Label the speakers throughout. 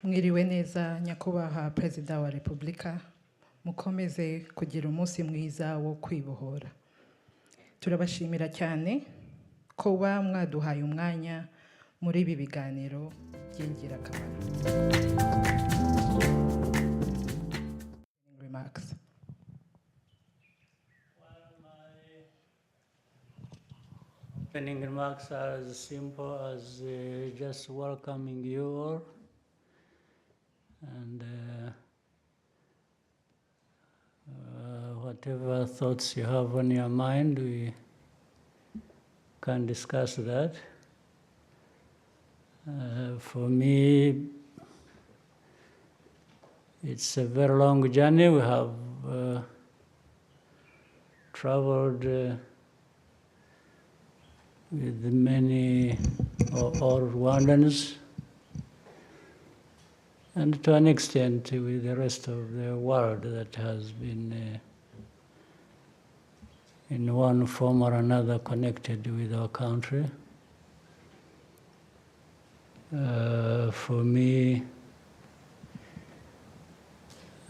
Speaker 1: Mwiriwe neza nyakubahwa Perezida wa Repubulika, mukomeze kugira umunsi mwiza wo kwibohora. Turabashimira cyane kuba mwaduhaye umwanya muri ibi biganiro by'ingirakamaro. Remarks.
Speaker 2: Opening remarks are as simple as just welcoming you all, and whatever thoughts you have on your mind, we can discuss that. For me, it's a very long journey. We have traveled with many all Rwandans, and to an extent with the rest of the world that has been in one form or another connected with our country. For me,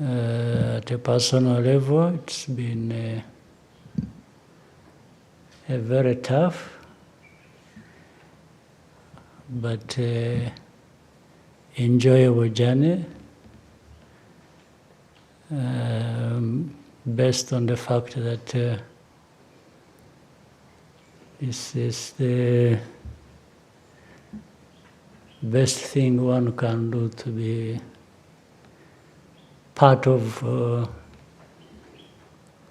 Speaker 2: at a personal level, it's been a very tough but enjoyable journey, based on the fact that this is the best thing one can do, to be part of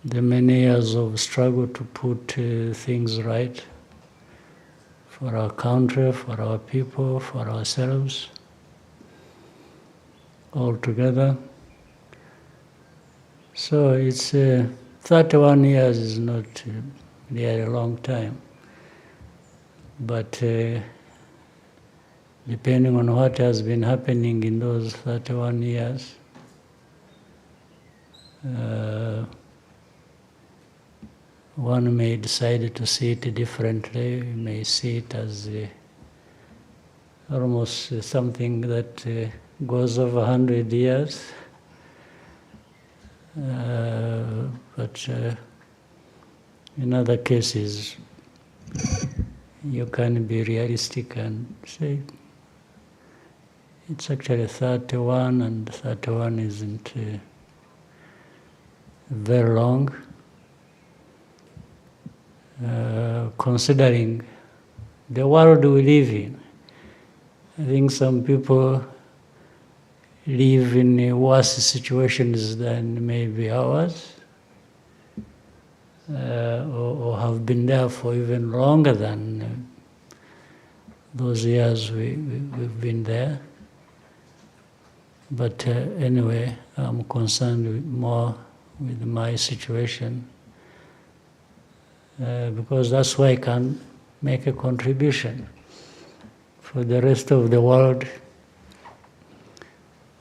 Speaker 2: the many years of struggle to put things right for our country, for our people, for ourselves, all together. So it's 31 years is not really a long time, but depending on what has been happening in those 31 years, one may decide to see it differently. You may see it as almost something that goes over 100 years. But in other cases, you can be realistic and say, it's actually 31, and 31 isn't very long. Considering the world we live in, I think some people live in worse situations than maybe ours, or have been there for even longer than those years we've been there. But anyway, I'm concerned more with my situation, because that's why I can make a contribution. For the rest of the world,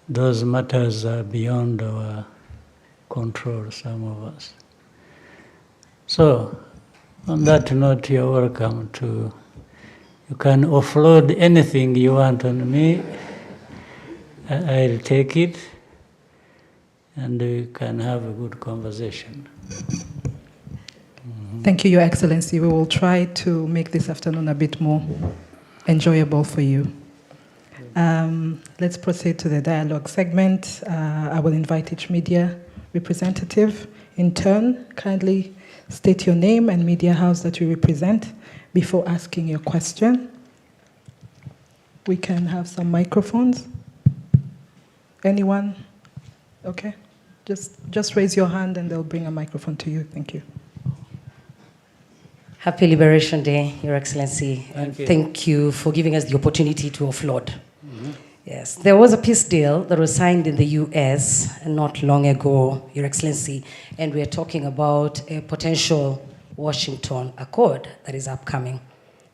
Speaker 2: those matters are beyond our control, some of us. So, on that note, you're welcome to, you can offload anything you want on me. I'll take it, and we can have a good conversation.
Speaker 1: Thank you, Your Excellency. We will try to make this afternoon a bit more enjoyable for you. Let's proceed to the dialogue segment. I will invite each media representative in turn. Kindly state your name and media house that you represent before asking your question. We can have some microphones. Anyone? Okay. Just raise your hand and they'll bring a microphone to you. Thank you.
Speaker 3: Happy Liberation Day, Your Excellency.
Speaker 2: Thank you.
Speaker 3: Thank you for giving us the opportunity to offload. Yes, there was a peace deal that was signed in the US not long ago, Your Excellency, and we're talking about a potential Washington Accord that is upcoming.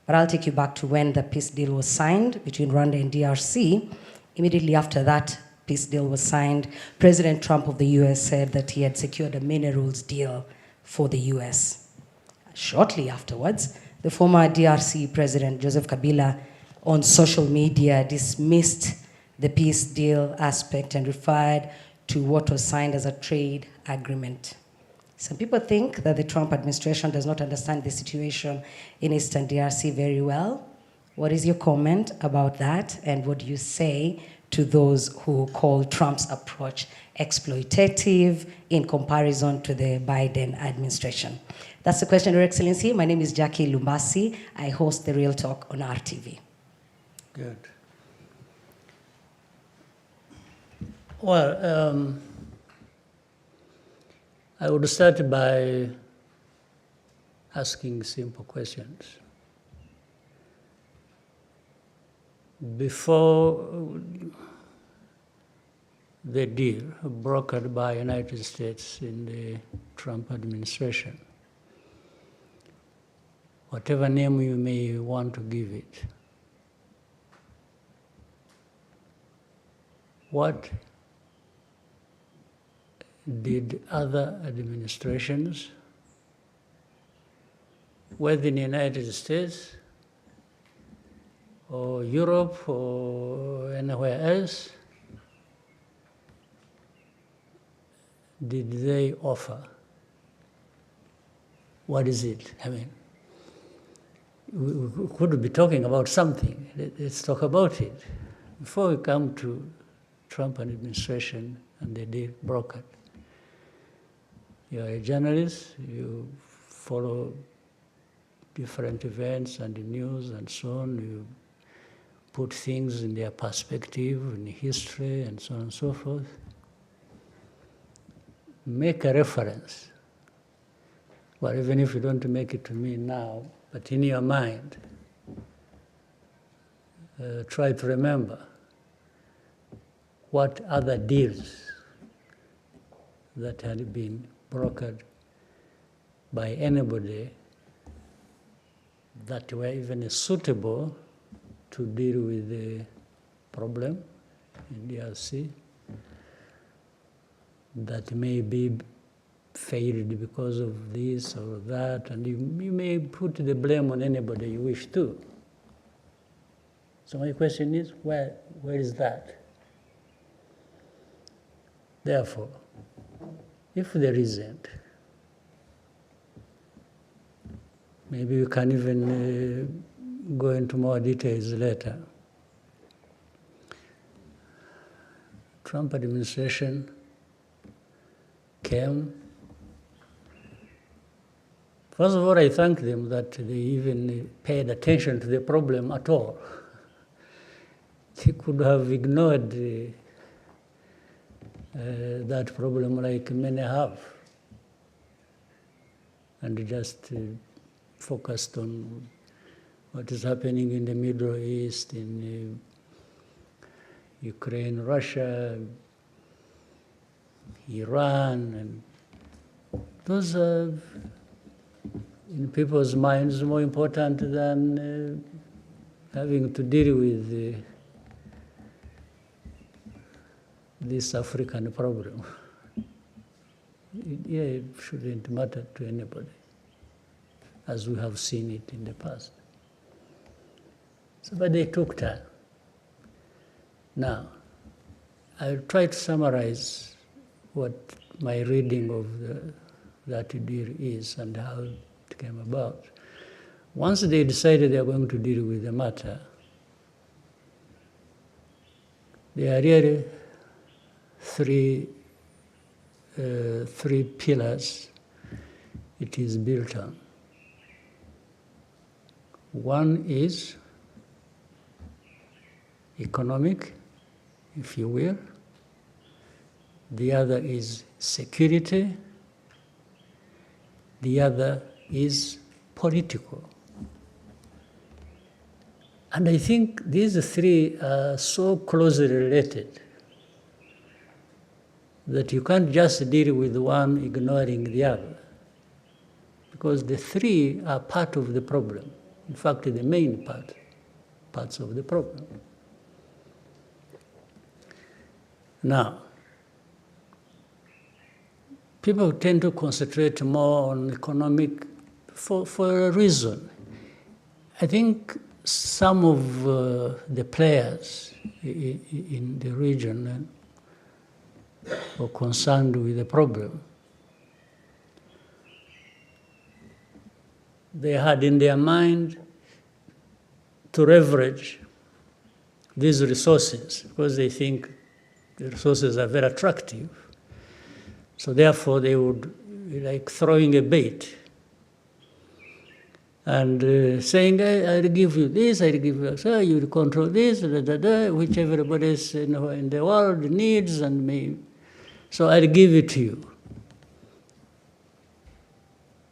Speaker 3: But I'll take you back to when the peace deal was signed between Rwanda and DRC. Immediately after that peace deal was signed, President Trump of the US said that he had secured a minerals deal for the US. Shortly afterwards, the former DRC President Joseph Kabila on social media dismissed the peace deal aspect and referred to what was signed as a trade agreement. Some people think that the Trump administration does not understand the situation in Eastern DRC very well. What is your comment about that, and what do you say to those who call Trump's approach exploitative in comparison to the Biden administration? That's the question, Your Excellency. My name is Jackie Lumbasi. I host The Real Talk on RTV.
Speaker 2: Good. Well, I would start by asking simple questions. Before the deal brokered by United States in the Trump administration, whatever name you may want to give it, what did other administrations, whether in the United States or Europe or anywhere else, did they offer? What is it? I mean, we could be talking about something. Let's talk about it. Before we come to Trump administration and the deal brokered. You are a journalist, you follow different events and the news and so on. You put things in their perspective, in history and so on and so forth. Make a reference. Well, even if you don't make it to me now, but in your mind, try to remember what other deals that had been brokered by anybody that were even suitable to deal with the problem in DRC that may be failed because of this or that, and you may put the blame on anybody you wish to. So my question is, where is that? Therefore, if there isn't, maybe we can even go into more details later. Trump administration came. First of all, I thank them that they even paid attention to the problem at all. They could have ignored that problem like many have, and just focused on what is happening in the Middle East, in Ukraine, Russia, Iran, and those are, in people's minds, more important than having to deal with this African problem. It shouldn't matter to anybody, as we have seen it in the past. So, but they took time. Now, I'll try to summarize what my reading of that deal is and how it came about. Once they decided they are going to deal with the matter, there are really three pillars it is built on. One is economic, if you will. The other is security. The other is political. And I think these three are so closely related that you can't just deal with one ignoring the other, because the three are part of the problem. In fact, the main parts of the problem. Now, people tend to concentrate more on economic for a reason. I think some of the players in the region or concerned with the problem. They had in their mind to leverage these resources because they think the resources are very attractive. So therefore they would like throwing a bait and saying, I'll give you this, I'll give you so you'll control this, which everybody else in the world needs and may. So I'll give it to you.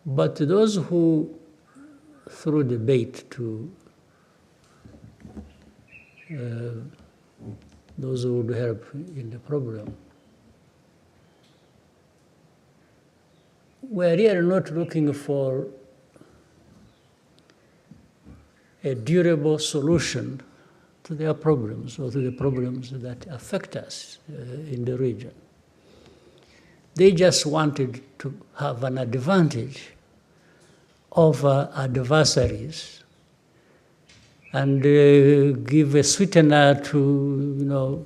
Speaker 2: But those who threw the bait to those who would help in the problem, we're really not looking for a durable solution to their problems or to the problems that affect us in the region. They just wanted to have an advantage over adversaries and give a sweetener to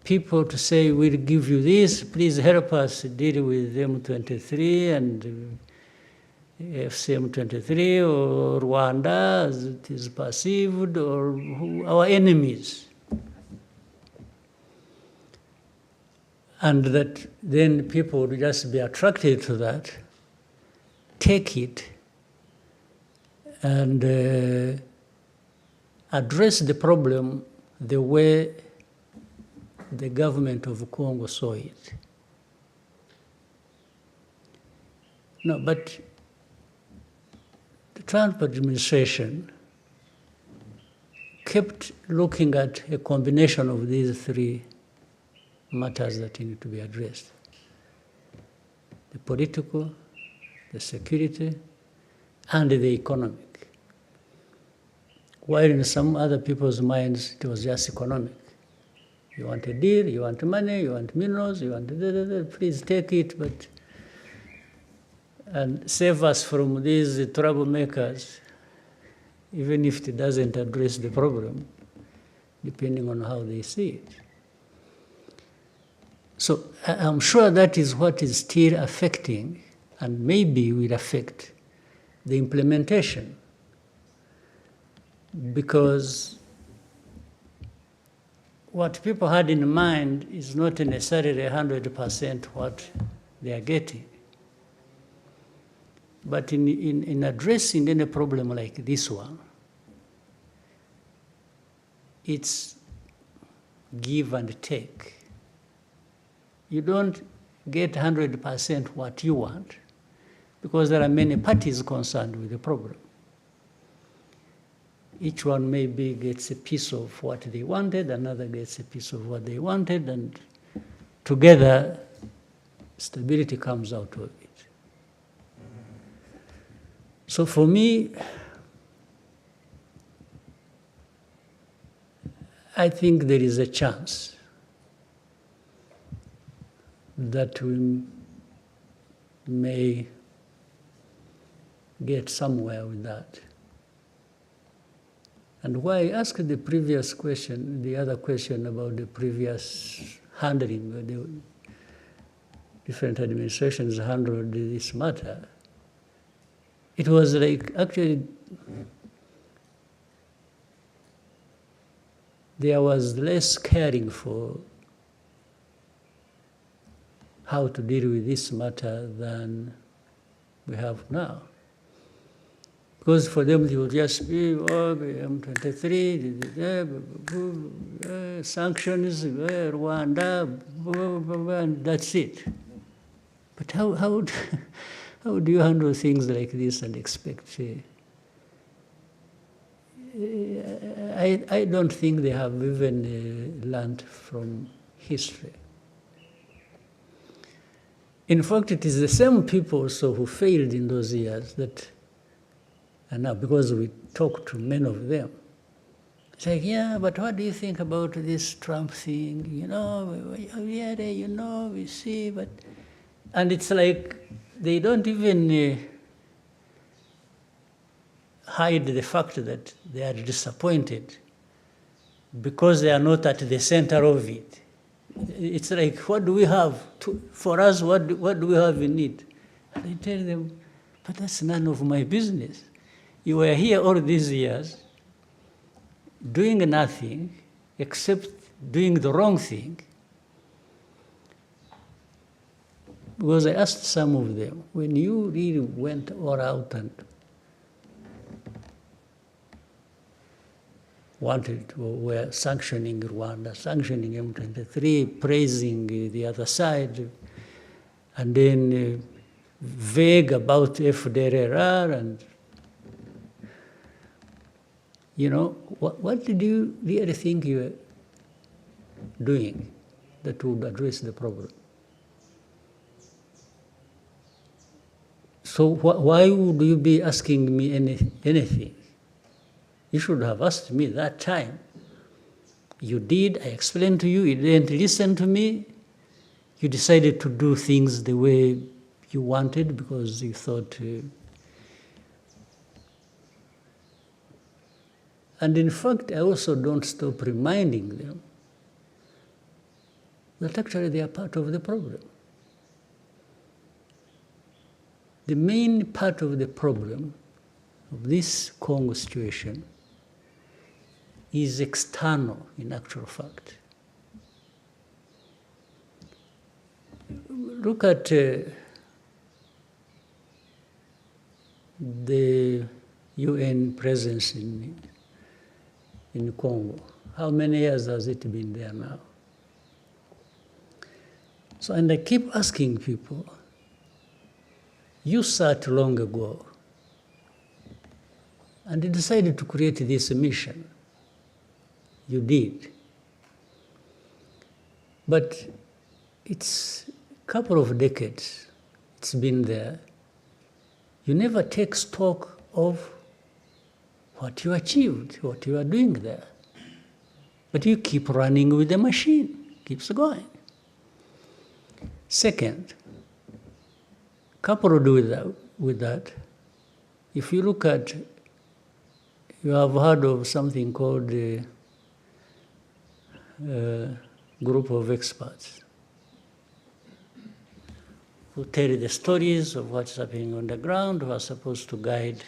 Speaker 2: people to say, we'll give you this, please help us deal with M23 and FCM23 or Rwanda as it is perceived, or our enemies. And that then people would just be attracted to that, take it, and address the problem the way the government of Congo saw it. No, but the Trump administration kept looking at a combination of these three matters that need to be addressed: the political, the security, and the economic. While in some other people's minds, it was just economic. You want a deal, you want money, you want minerals, you want please take it, but and save us from these troublemakers, even if it doesn't address the problem, depending on how they see it. So I'm sure that is what is still affecting and maybe will affect the implementation, because what people had in mind is not necessarily 100% what they are getting. But in addressing any problem like this one, it's give and take. You don't get 100% what you want, because there are many parties concerned with the problem. Each one maybe gets a piece of what they wanted, another gets a piece of what they wanted, and together stability comes out of it. So for me, I think there is a chance that we may get somewhere with that. And why I asked the previous question, the other question about the previous handling, the different administrations handled this matter, it was like actually there was less caring for how to deal with this matter than we have now. Because for them it would just be, M23, sanctions, Rwanda, and that's it. But how do you handle things like this and expect? I don't think they have even learned from history. In fact, it is the same people also who failed in those years that, and now because we talk to many of them, it's like, yeah, but what do you think about this Trump thing? We see, but, and it's like they don't even hide the fact that they are disappointed because they are not at the center of it. It's like, what do we have? For us, what do we have in it? And I tell them, but that's none of my business. You were here all these years doing nothing except doing the wrong thing. Because I asked some of them, when you really went all out and were sanctioning Rwanda, sanctioning M23, praising the other side, and then vague about FDLR, and what did you really think you were doing that would address the problem? So why would you be asking me anything? You should have asked me that time. You did, I explained to you, you didn't listen to me. You decided to do things the way you wanted because you thought... And in fact, I also don't stop reminding them that actually they are part of the problem. The main part of the problem of this Congo situation is external, in actual fact. Look at the UN presence in Congo. How many years has it been there now? So, and I keep asking people, you sat long ago and decided to create this mission. You did. But it's a couple of decades it's been there. You never take stock of what you achieved, what you are doing there. But you keep running with the machine, keeps going. Second, coupled with that, if you look at, you have heard of something called the group of experts who tell the stories of what's happening on the ground, who are supposed to guide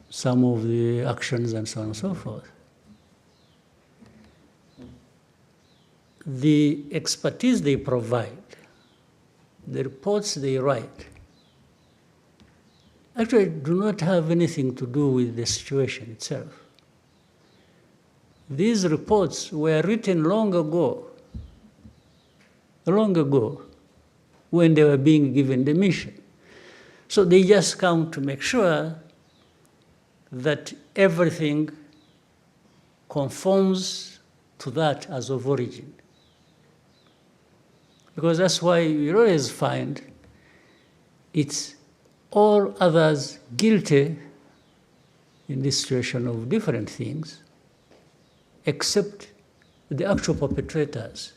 Speaker 2: some of the actions and so on and so forth. The expertise they provide, the reports they write, actually do not have anything to do with the situation itself. These reports were written long ago, when they were being given the mission. So they just come to make sure that everything conforms to that as of origin. Because that's why you always find it's all others guilty in this situation of different things, except the actual perpetrators.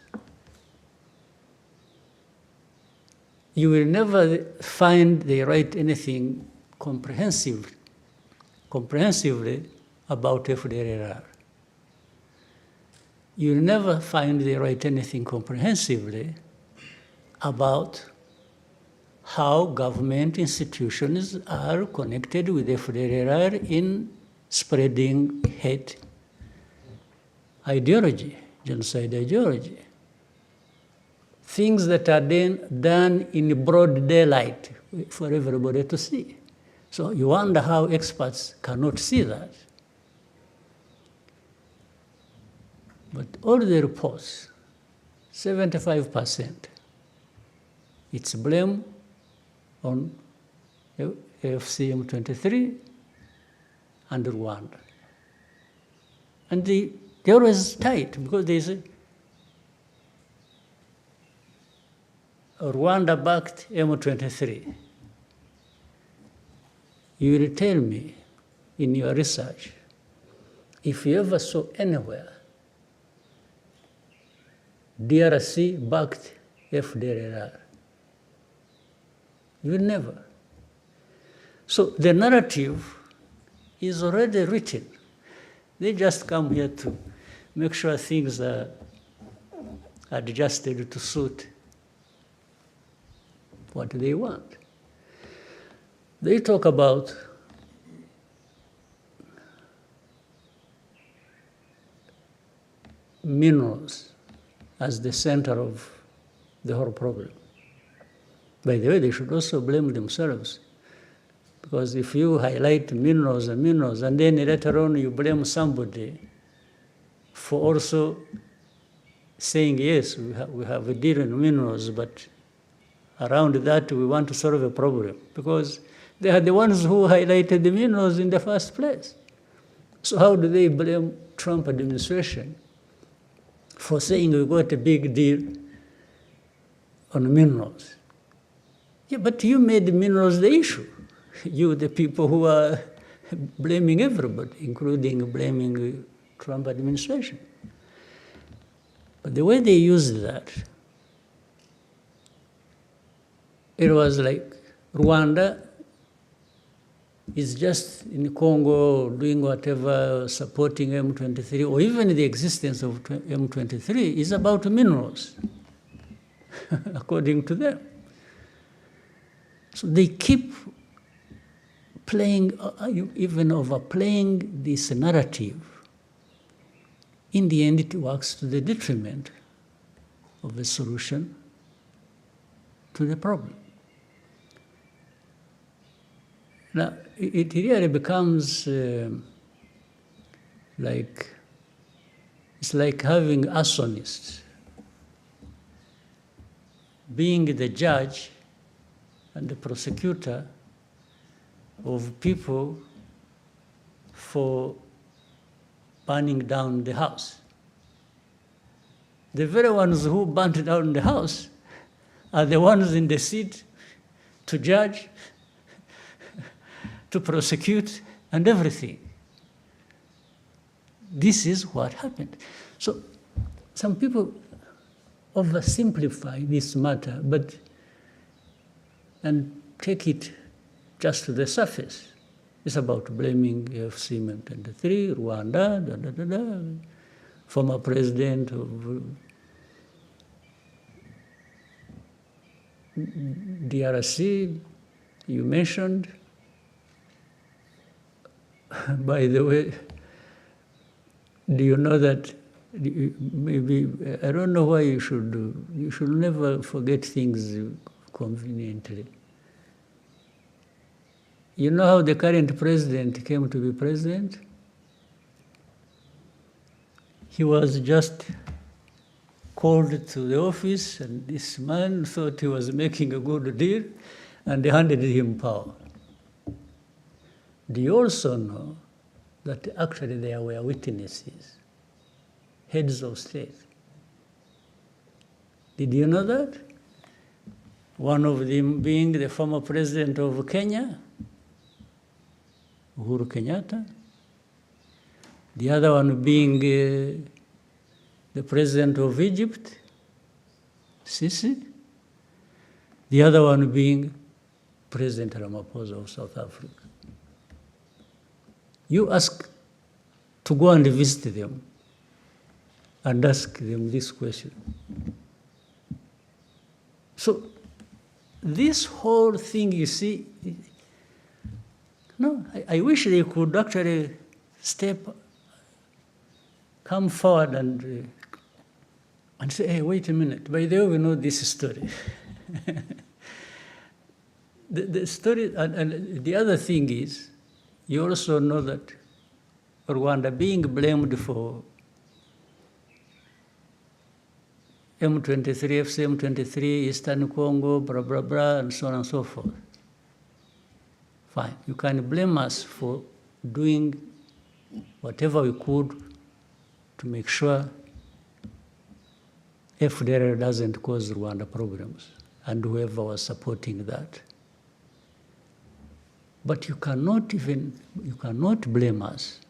Speaker 2: You will never find they write anything comprehensively about FDLR. You will never find they write anything comprehensively about how government institutions are connected with FDLR in spreading hate ideology, genocide ideology. Things that are done in broad daylight for everybody to see. So you wonder how experts cannot see that. But all the reports, 75%, it's blame on AFC M23 and Rwanda. And they're always tight because they say, Rwanda-backed M23. You will tell me in your research, if you ever saw anywhere DRC-backed FDLR, you will never. So the narrative is already written. They just come here to make sure things are adjusted to suit what they want. They talk about minerals as the center of the whole problem. By the way, they should also blame themselves, because if you highlight minerals, and then later on you blame somebody for also saying, yes, we have a deal in minerals, but around that we want to solve a problem, because they are the ones who highlighted the minerals in the first place. So how do they blame Trump administration for saying we got a big deal on minerals? Yeah, but you made the minerals the issue. You, the people who are blaming everybody, including blaming the Trump administration. But the way they used that, it was like Rwanda is just in Congo doing whatever, supporting M23, or even the existence of M23 is about minerals, according to them. So they keep playing, even overplaying this narrative. In the end, it works to the detriment of the solution to the problem. Now, it really becomes it's like having arsonists being the judge and the prosecutor of people for burning down the house. The very ones who burnt down the house are the ones in the seat to judge, to prosecute, and everything. This is what happened. So some people oversimplify this matter, and take it just to the surface. It's about blaming FC-M23, Rwanda, former president of DRC, you mentioned. By the way, do you know that maybe, I don't know why you should never forget things conveniently. You know how the current president came to be president? He was just called to the office, and this man thought he was making a good deal, and they handed him power. Do you also know that actually there were witnesses, heads of state? Did you know that? One of them being the former president of Kenya, Uhuru Kenyatta. The other one being the president of Egypt, Sisi. The other one being President Ramaphosa of South Africa. You ask to go and visit them and ask them this question. So this whole thing, you see, no, I wish they could actually come forward and say, hey, wait a minute, by the way, we know this story. the story, and the other thing is, you also know that Rwanda being blamed for M23, FC-M23, Eastern Congo, blah, blah, blah, and so on and so forth. Fine, you can blame us for doing whatever we could to make sure FDR doesn't cause Rwanda problems, and whoever was supporting that. But you cannot blame us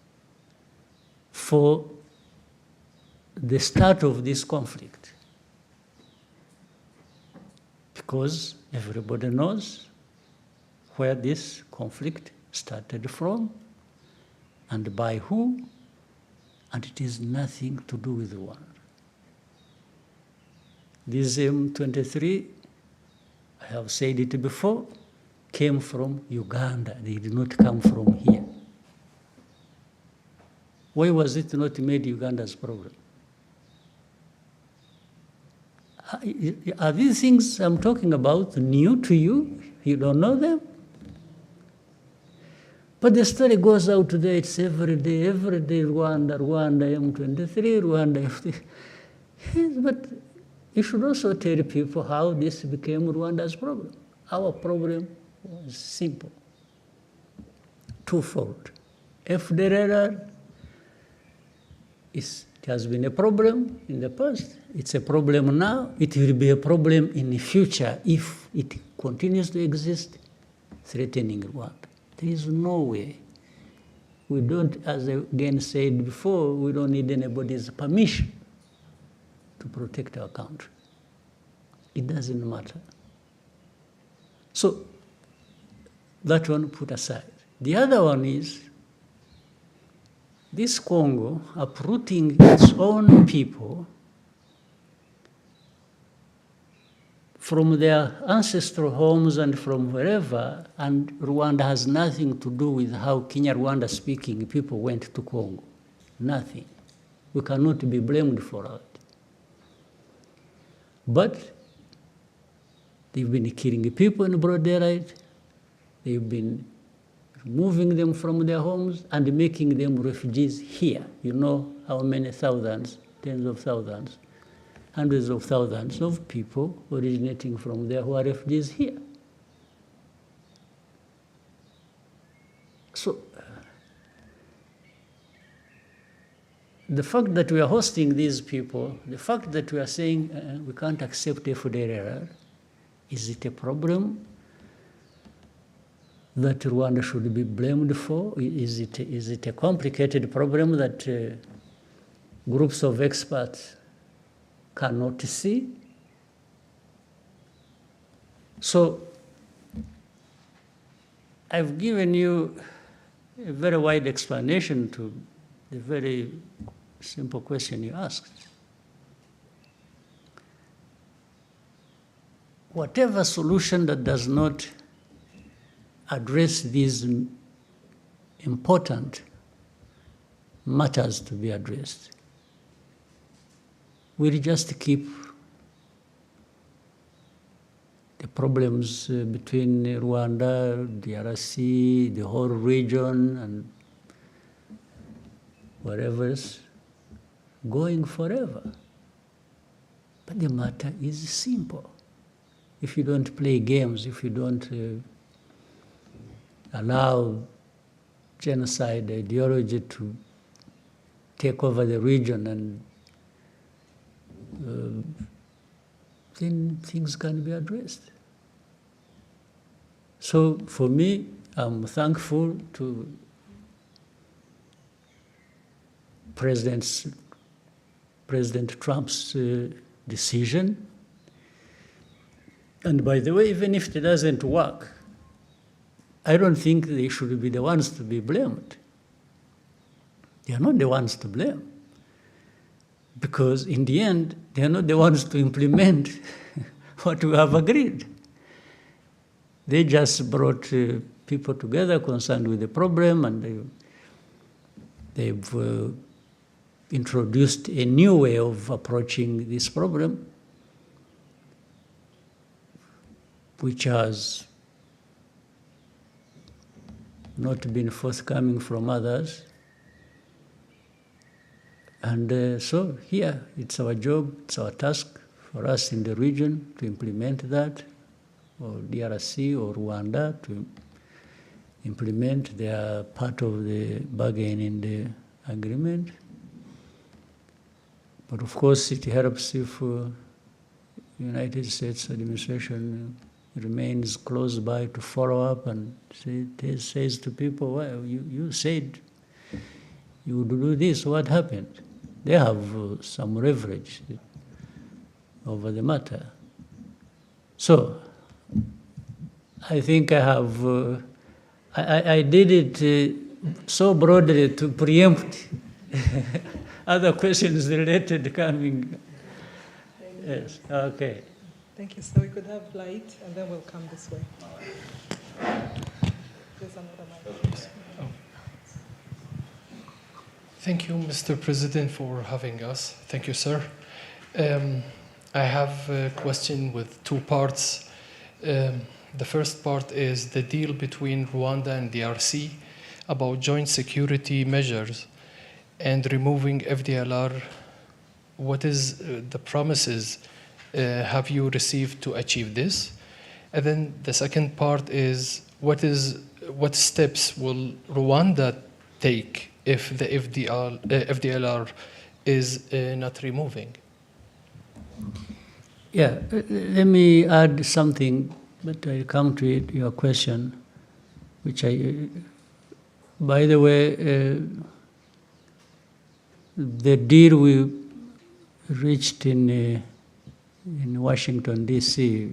Speaker 2: for the start of this conflict, because everybody knows where this conflict started from and by who and it is nothing to do with Rwanda. This M23, I have said it before, came from Uganda. They did not come from here. Why was it not made Uganda's problem? Are these things I'm talking about new to you? You don't know them? But the story goes out today, it's every day, Rwanda, M23, Rwanda. Yes, but you should also tell people how this became Rwanda's problem. Our problem was simple, twofold. FDLR it has been a problem in the past. It's a problem now. It will be a problem in the future if it continues to exist, threatening Rwanda. There is no way. We don't, as I again said before, we don't need anybody's permission to protect our country. It doesn't matter. So that one put aside. The other one is this Congo uprooting its own people from their ancestral homes and from wherever, and Rwanda has nothing to do with how Kinyarwanda speaking people went to Congo. Nothing. We cannot be blamed for that. But they've been killing people in broad daylight. They've been removing them from their homes and making them refugees here. You know how many thousands, tens of thousands, hundreds of thousands of people originating from there who are refugees here. So the fact that we are hosting these people, the fact that we are saying we can't accept FDLR, is it a problem that Rwanda should be blamed for? Is it a complicated problem that groups of experts cannot see? So I've given you a very wide explanation to the very simple question you asked. Whatever solution that does not address these important matters to be addressed will just keep the problems between Rwanda, DRC, the whole region, and wherever else going forever. But the matter is simple. If you don't play games, if you don't allow genocide ideology to take over the region, and then things can be addressed. So for me, I'm thankful to President Trump's decision. And by the way, even if it doesn't work, I don't think they should be the ones to be blamed. They are not the ones to blame. Because in the end, they are not the ones to implement what we have agreed. They just brought people together concerned with the problem, and they've introduced a new way of approaching this problem, which has not been forthcoming from others. And so here, it's our job, it's our task for us in the region to implement that, or DRC or Rwanda to implement their part of the bargain in the agreement. But of course, it helps if the United States administration remains close by to follow up and says to people, well, you said you would do this, what happened? They have some leverage over the matter. So I think I have, I did it so broadly to preempt other questions related coming. Yes, okay.
Speaker 1: Thank you. So we could have light, and then we'll come this way. There's another mic.
Speaker 4: Thank you, Mr. President, for having us. Thank you, sir. I have a question with two parts. The first part is the deal between Rwanda and DRC about joint security measures and removing FDLR. What is the promises have you received to achieve this? And then the second part is what steps will Rwanda take if the FDLR is not removing?
Speaker 2: Yeah, let me add something, but I'll come to it, your question, which by the way, the deal we reached in Washington, D.C.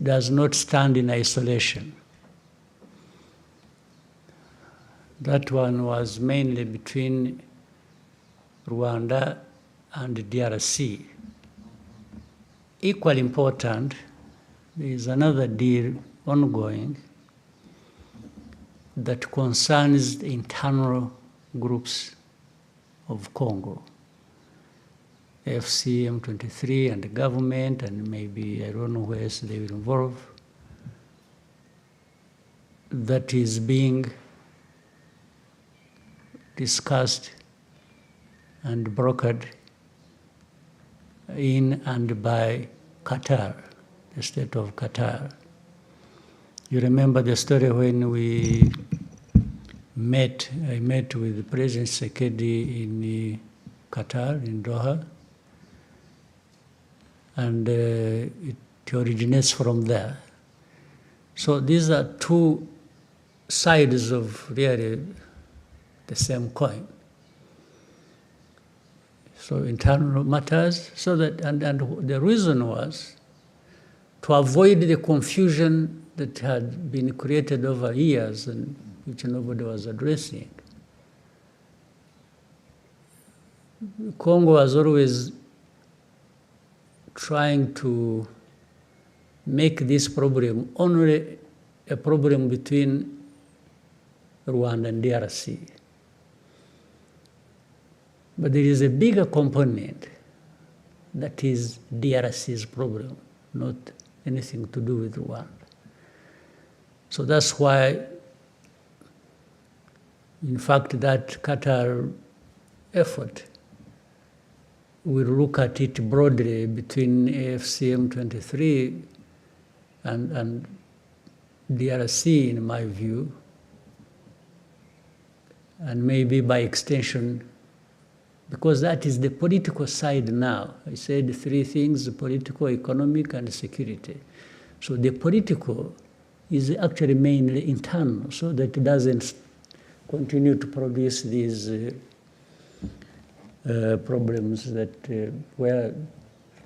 Speaker 2: Does not stand in isolation. That one was mainly between Rwanda and DRC. Equally important, there is another deal ongoing that concerns the internal groups of Congo, FC, M23, and the government, and maybe, I don't know where else they will involve, that is being discussed and brokered in and by Qatar, the state of Qatar. You remember the story when I met with President Tshisekedi in Qatar, in Doha, and it originates from there. So these are two sides of really the same coin. So internal matters, so that, and the reason was to avoid the confusion that had been created over years and which nobody was addressing. Congo was always trying to make this problem only a problem between Rwanda and DRC. But there is a bigger component that is DRC's problem, not anything to do with Rwanda. So that's why, in fact, that Qatar effort will look at it broadly between AFCM23 and DRC, in my view, and maybe by extension, because that is the political side now. I said three things: political, economic, and security. So the political is actually mainly internal, so that it doesn't continue to produce these problems that where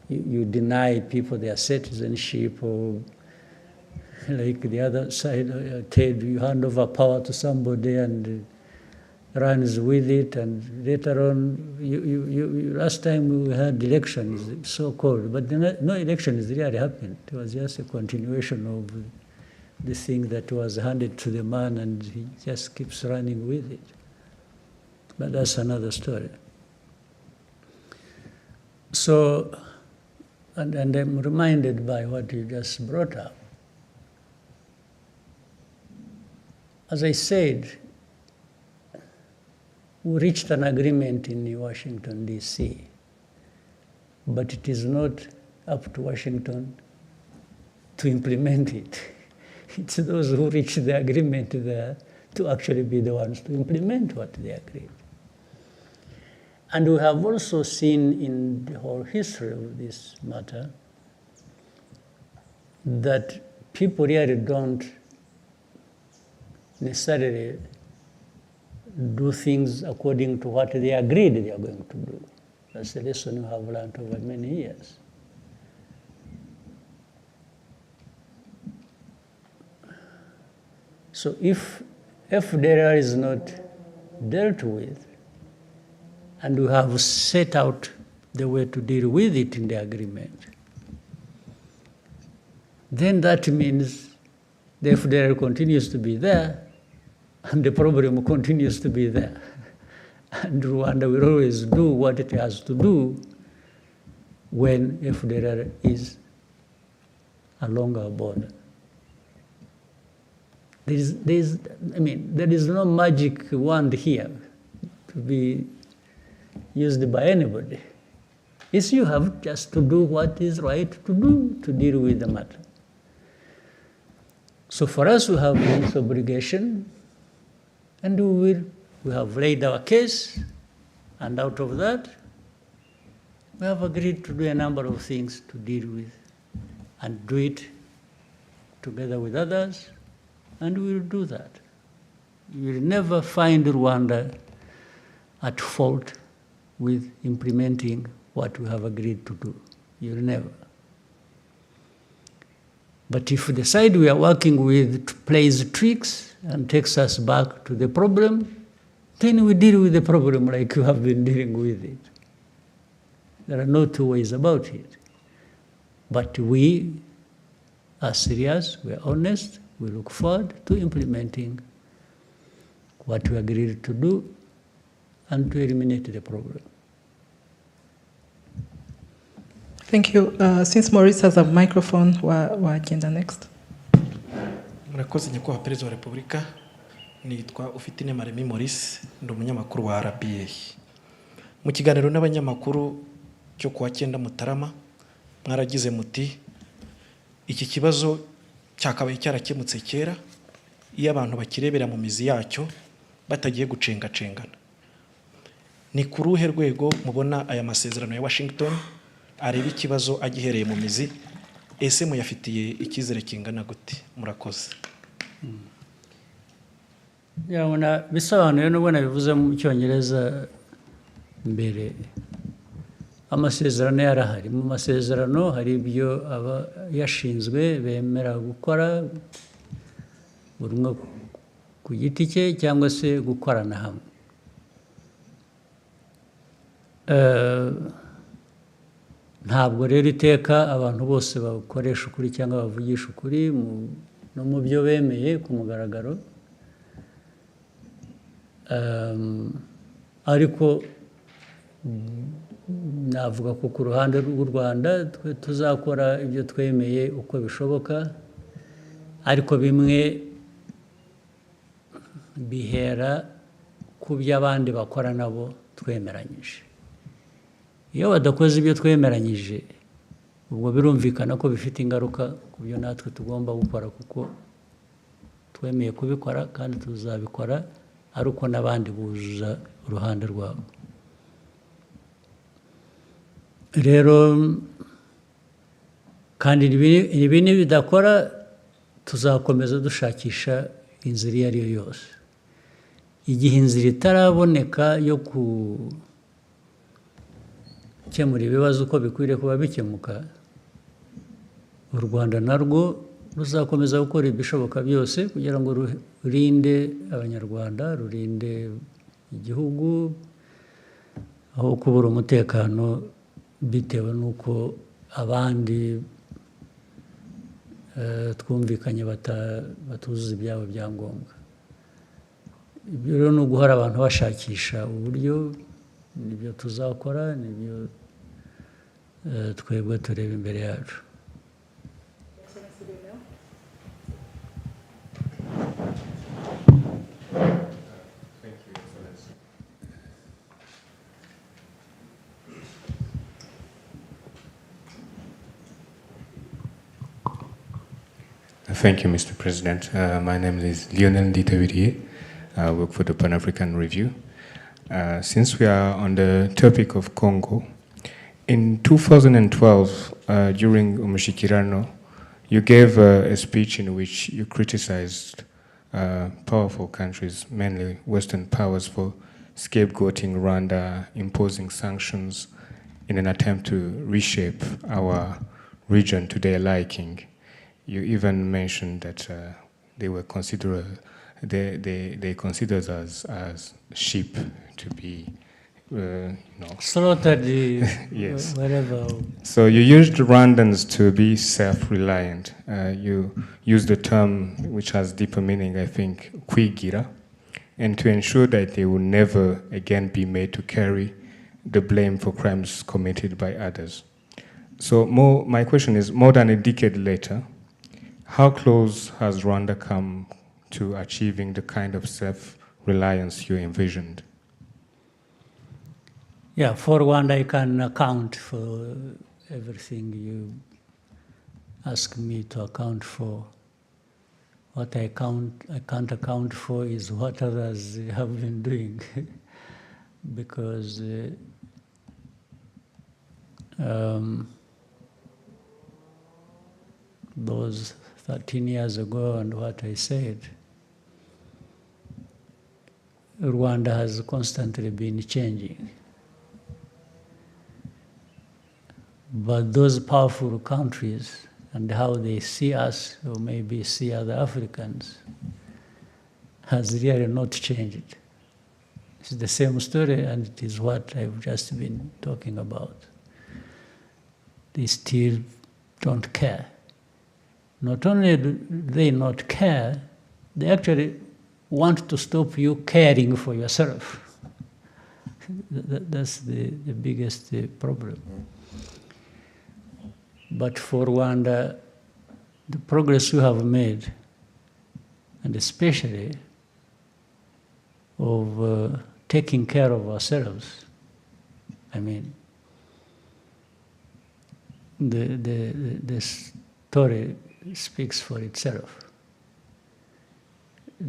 Speaker 2: you deny people their citizenship, or like the other side, Ted, you hand over power to somebody and runs with it, and later on, last time we had elections, so-called, but no elections really happened. It was just a continuation of the thing that was handed to the man, and he just keeps running with it. But that's another story. So, and I'm reminded by what you just brought up. As I said, we reached an agreement in Washington, D.C., but it is not up to Washington to implement it. It's those who reached the agreement there to actually be the ones to implement what they agreed. And we have also seen in the whole history of this matter that people really don't necessarily do things according to what they agreed they are going to do. That's a lesson we have learned over many years. So if FDLR is not dealt with, and we have set out the way to deal with it in the agreement, then that means the FDR continues to be there, and the problem continues to be there. And Rwanda will always do what it has to do when FDR is along our border. There is no magic wand here to be used by anybody. It's you have just to do what is right to do to deal with the matter. So for us, we have this obligation, and we have laid our case, and out of that, we have agreed to do a number of things to deal with, and do it together with others, and we will do that. You will never find Rwanda at fault with implementing what we have agreed to do. You'll never. But if the side we are working with plays tricks and takes us back to the problem, then we deal with the problem like you have been dealing with it. There are no two ways about it. But we are serious, we are honest, we look forward to implementing what we agreed to do and to eliminate the problem.
Speaker 1: Thank you. Since Maurice has a microphone, we'll agenda next.
Speaker 5: Murakoze nyakubahwa Perezida wa Repubulika, nitwa Ufitine Maremi Maurice, ndi umunyamakuru wa RBA. Mu kiganiro n'abanyamakuru cyo kuwa 9 Mutarama, mwaragize muti iki kibazo cyakabaye cyarakemutse kera iyo abantu bakirebera mu mizi yacyo batagiye gucengacengana. Ni ku ruhe rwego mubona aya masezerano ya Washington areba ikibazo agihereye mu mizi, ese muyafitiye ikizere kingana gute? Murakoze.
Speaker 2: Yabona bisobanuye n'ubwo nabivuze mu Cyongereza mbere. Amasezerano yarahari. Mu masezerano hari ibyo aba yashinzwe bemera gukora buri umwe ku giti cye cyangwa se gukorana hamwe. Ntabwo rero iteka abantu bose bakoresha ukuri cyangwa bavugisha ukuri no mu byo bemeye ku mugaragaro, ariko navuga ko ku ruhande rw'u Rwanda tuzakora ibyo twemeye uko bishoboka, ariko bimwe bihera ku byo abandi bakora nabo twemeranyije. Iyo badakoze ibyo twemeranyije, ubwo birumvikana ko bifite ingaruka ku byo natwe tugomba gukora, kuko twemeye kubikora kandi tuzabikora ari uko n'abandi buzuza uruhande rwabo. Rero kandi ibi nibidakora tuzakomeza dushakisha inzira iyo ari yo yose. Igihe inzira itaraboneka yo gukemura ibibazo uko bikwiriye kuba bikemuka, u Rwanda narwo ruzakomeza gukora ibishoboka byose kugira ngo rurinde abanyarwanda, rurinde igihugu aho kubura umutekano bitewe n'uko abandi twumvikanye batuzuza ibyabo byangombwa. Ibyo rero ni uguhora abantu bashakisha uburyo, nibyo tuzakora, nibyo twebwe tureba imbere yacu.
Speaker 6: Thank you, Mr. President. My name is Lionel Ditavirie. I work for the Pan-African Review. Since we are on the topic of Congo, in 2012, during Umushikirano, you gave a speech in which you criticized powerful countries, mainly Western powers, for scapegoating Rwanda, imposing sanctions in an attempt to reshape our region to their liking. You even mentioned that they were considered they consider us as sheep to be,
Speaker 2: slaughtered
Speaker 6: yes.
Speaker 2: wherever.
Speaker 6: So you used Rwandans to be self-reliant. You used the term which has deeper meaning, I think, kwigira, and to ensure that they will never again be made to carry the blame for crimes committed by others. So my question is, more than a decade later, how close has Rwanda come to achieving the kind of self-reliance you envisioned?
Speaker 2: Yeah, for Rwanda, I can account for everything you ask me to account for. What I can't account for is what others have been doing, because those 13 years ago and what I said, Rwanda has constantly been changing. But those powerful countries and how they see us, or maybe see other Africans, has really not changed. It's the same story, and it is what I've just been talking about. They still don't care. Not only do they not care, they actually want to stop you caring for yourself. That's the biggest problem. But for Rwanda, the progress we have made, and especially of taking care of ourselves, I mean, the story speaks for itself.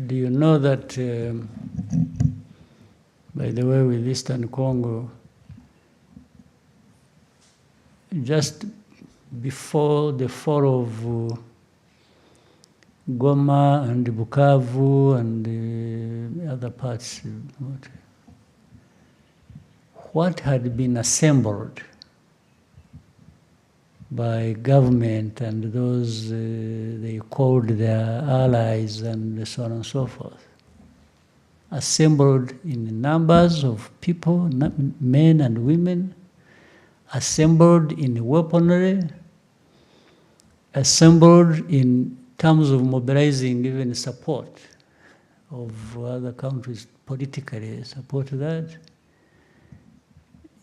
Speaker 2: Do you know that, by the way, with Eastern Congo, just before the fall of Goma and Bukavu and the other parts, what had been assembled by government and those they called their allies and so on and so forth, assembled in numbers of people, men and women, assembled in weaponry, assembled in terms of mobilizing even support of other countries politically support that,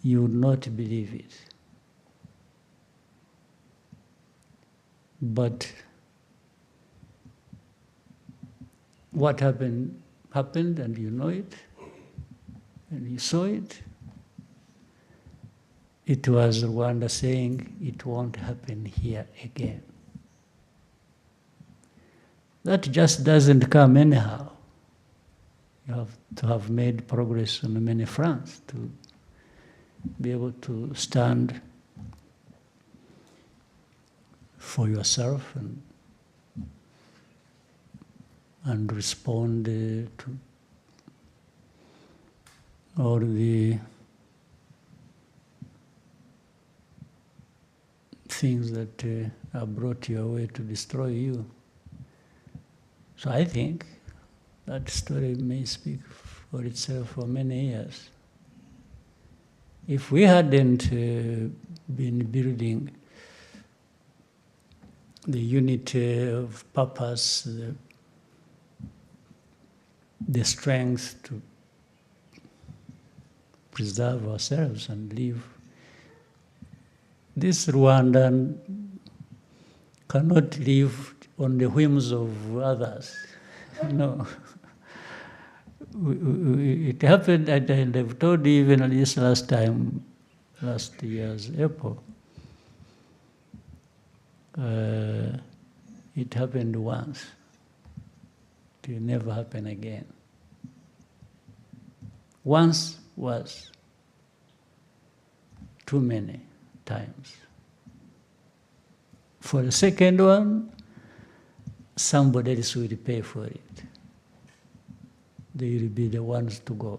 Speaker 2: you would not believe it. But what happened, and you know it, and you saw it. It was Rwanda saying it won't happen here again. That just doesn't come anyhow. You have to have made progress on many fronts to be able to stand for yourself and respond to all the things that are brought your way to destroy you. So I think that story may speak for itself for many years. If we hadn't been building the unity of purpose, the strength to preserve ourselves and live, this Rwandan cannot live on the whims of others. No. It happened, and I've told you even this last year's April, it happened once. It will never happen again. Once was too many times. For the second one, somebody else will pay for it. They will be the ones to go.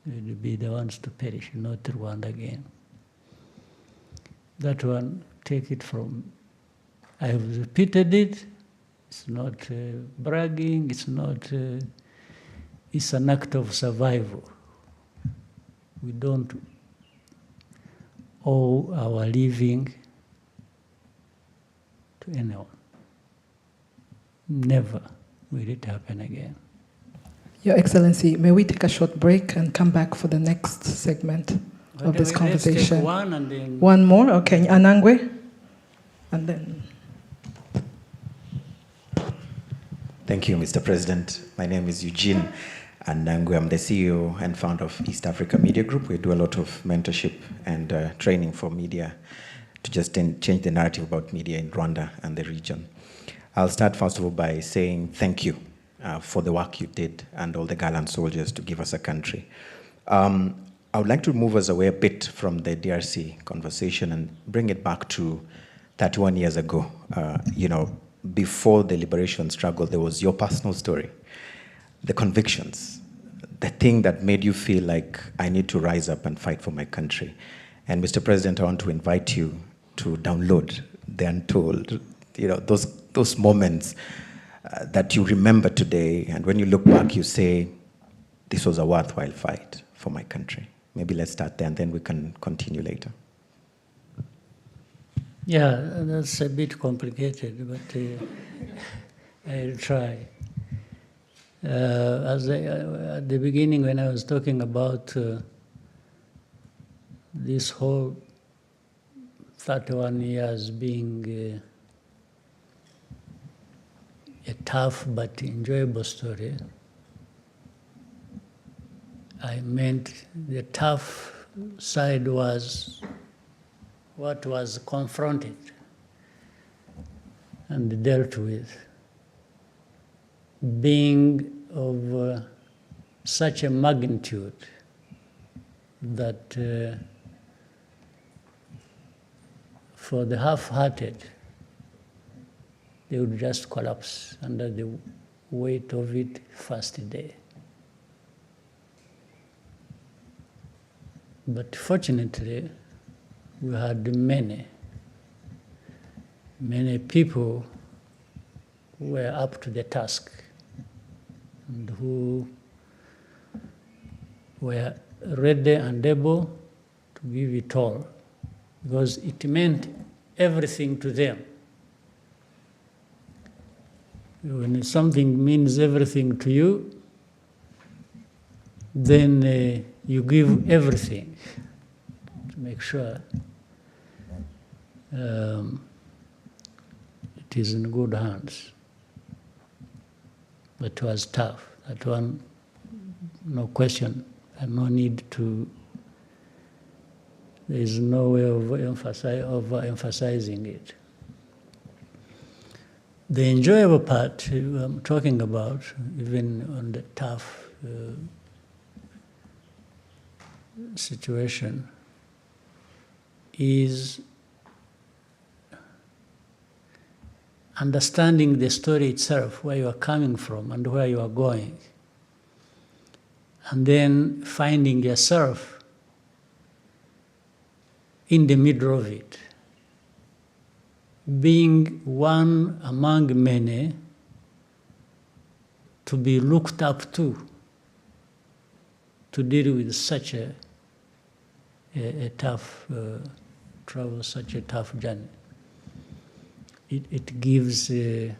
Speaker 2: They will be the ones to perish, not Rwanda again. That one, take it from, I have repeated it. It's not bragging, it's not It's an act of survival. We don't owe our living to anyone. Never will it happen again.
Speaker 1: Your Excellency, may we take a short break and come back for the next segment of this
Speaker 2: Let's
Speaker 1: conversation?
Speaker 2: take one and then...
Speaker 1: One more? Okay, Anangwe? And then...
Speaker 7: Thank you, Mr. President. My name is Eugene Anangwe. I'm the CEO and founder of East Africa Media Group. We do a lot of mentorship and training for media to just change the narrative about media in Rwanda and the region. I'll start first of all by saying thank you for the work you did and all the gallant soldiers to give us a country. I would like to move us away a bit from the DRC conversation and bring it back to 31 years ago. Before the liberation struggle, there was your personal story, the convictions, the thing that made you feel like I need to rise up and fight for my country. And Mr. President, I want to invite you to download the Untold, those moments that you remember today, and when you look back, you say, this was a worthwhile fight for my country. Maybe let's start there, and then we can continue later.
Speaker 2: Yeah, that's a bit complicated, but I'll try. At the beginning, when I was talking about this whole 31 years being a tough but enjoyable story, I meant the tough side was what was confronted and dealt with, being of such a magnitude that for the half-hearted, they would just collapse under the weight of it first day. But fortunately, we had many people who were up to the task and who were ready and able to give it all, because it meant everything to them. When something means everything to you, then you give everything to make sure it is in good hands. But it was tough. That one, no question, and no need to. There is no way of emphasizing it. The enjoyable part I'm talking about, even on the tough situation, is understanding the story itself, where you are coming from and where you are going, and then finding yourself in the middle of it, being one among many to be looked up to deal with such a tough travel, such a tough journey. It gives a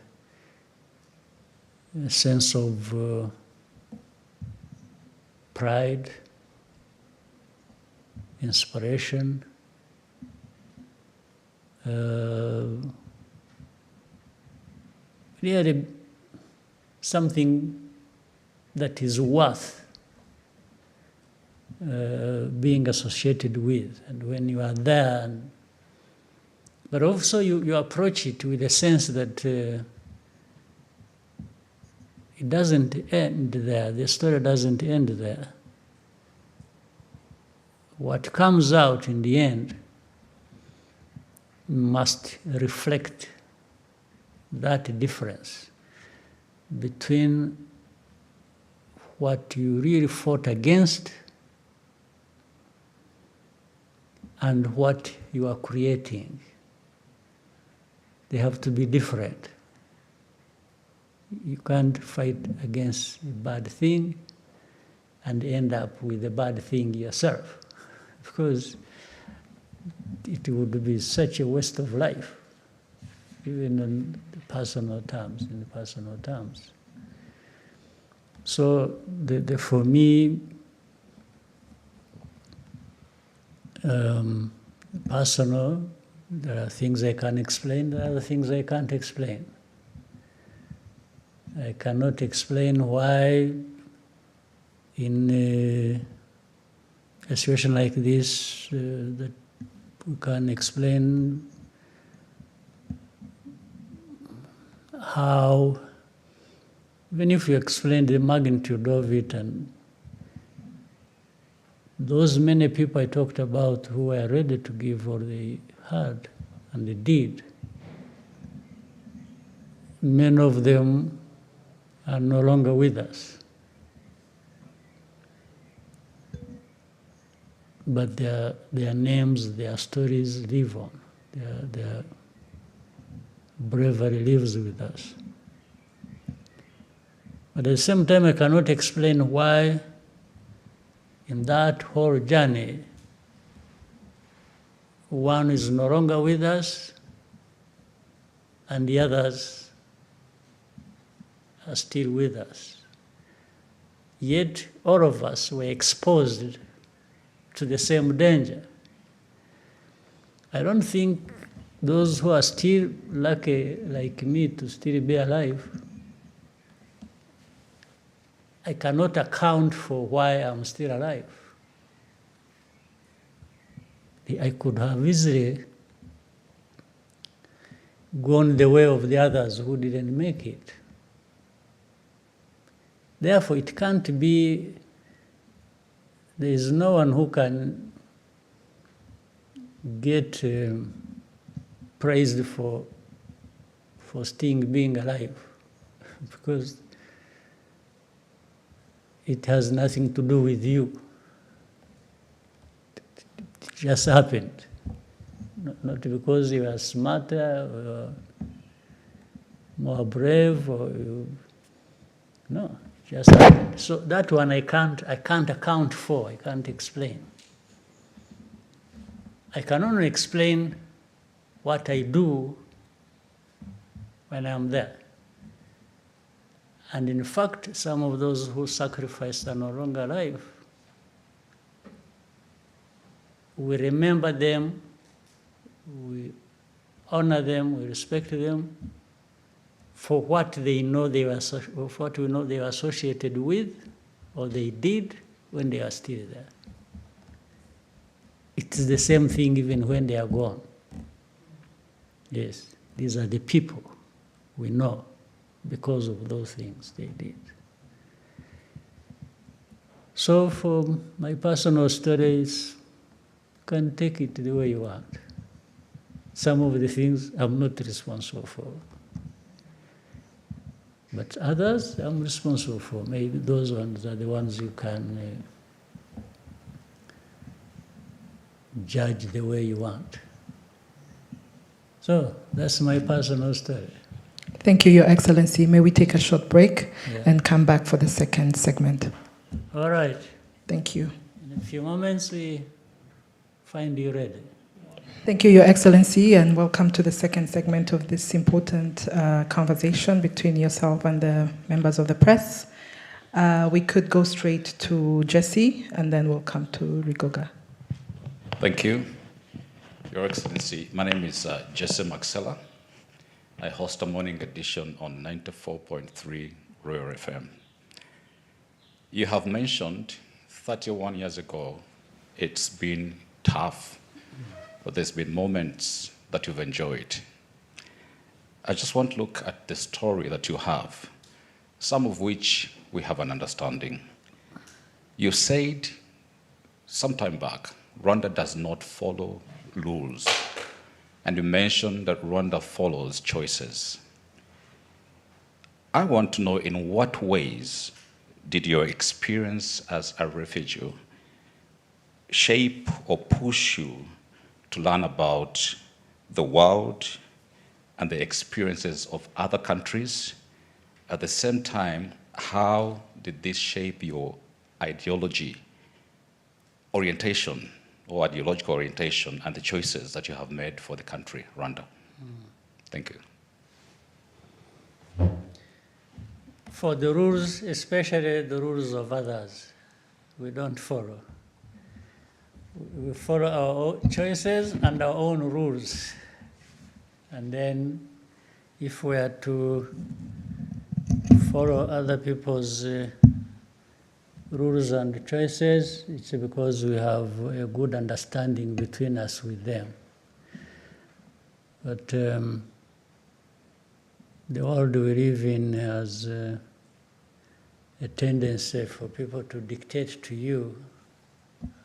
Speaker 2: sense of pride, inspiration, really something that is worth being associated with. And when you are there, but also you approach it with a sense that it doesn't end there. The story doesn't end there. What comes out in the end must reflect that difference between what you really fought against and what you are creating. They have to be different. You can't fight against a bad thing and end up with a bad thing yourself, because it would be such a waste of life, even in personal terms. So for me, personal, there are things I can explain, there are other things I can't explain. I cannot explain why in a situation like this that we can explain how, even if you explain the magnitude of it, and those many people I talked about who were ready to give what they had, and they did, many of them are no longer with us. But their names, their stories live on. Their bravery lives with us. But at the same time, I cannot explain why in that whole journey, one is no longer with us and the others are still with us. Yet all of us were exposed to the same danger. I don't think those who are still lucky like me to still be alive, I cannot account for why I'm still alive. I could have easily gone the way of the others who didn't make it. Therefore, it can't be, there is no one who can get praised for still being alive, because it has nothing to do with you. It just happened. Not because you are smarter or more brave, or no, it just happened. So that one I can't account for, I can't explain. I can only explain what I do when I'm there. And in fact, some of those who sacrificed are no longer alive. We remember them, we honor them, we respect them for what they know they were, what we know they were associated with, or they did when they are still there. It's the same thing even when they are gone. Yes, these are the people we know because of those things they did. So for my personal stories, you can take it the way you want. Some of the things I'm not responsible for. But others I'm responsible for. Maybe those ones are the ones you can judge the way you want. So that's my personal story.
Speaker 1: Thank you, Your Excellency. May we take a short break and come back for the second segment?
Speaker 2: All right.
Speaker 1: Thank you.
Speaker 2: In a few moments, we find you ready.
Speaker 1: Thank you, Your Excellency, and welcome to the second segment of this important conversation between yourself and the members of the press. We could go straight to Jesse, and then we'll come to Rigoga.
Speaker 8: Thank you, Your Excellency. My name is Jesse Maxella. I host a morning edition on 94.3 Royal FM. You have mentioned 31 years ago, it's been tough, but there's been moments that you've enjoyed. I just want to look at the story that you have, some of which we have an understanding. You said some time back, Rwanda does not follow rules. And you mentioned that Rwanda follows choices. I want to know, in what ways did your experience as a refugee shape or push you to learn about the world and the experiences of other countries? At the same time, how did this shape your ideology orientation or ideological orientation and the choices that you have made for the country, Rwanda. Thank you.
Speaker 2: For the rules, especially the rules of others, we don't follow. We follow our own choices and our own rules. And then if we are to follow other people's rules and choices, it's because we have a good understanding between us with them. But the world we live in has a tendency for people to dictate to you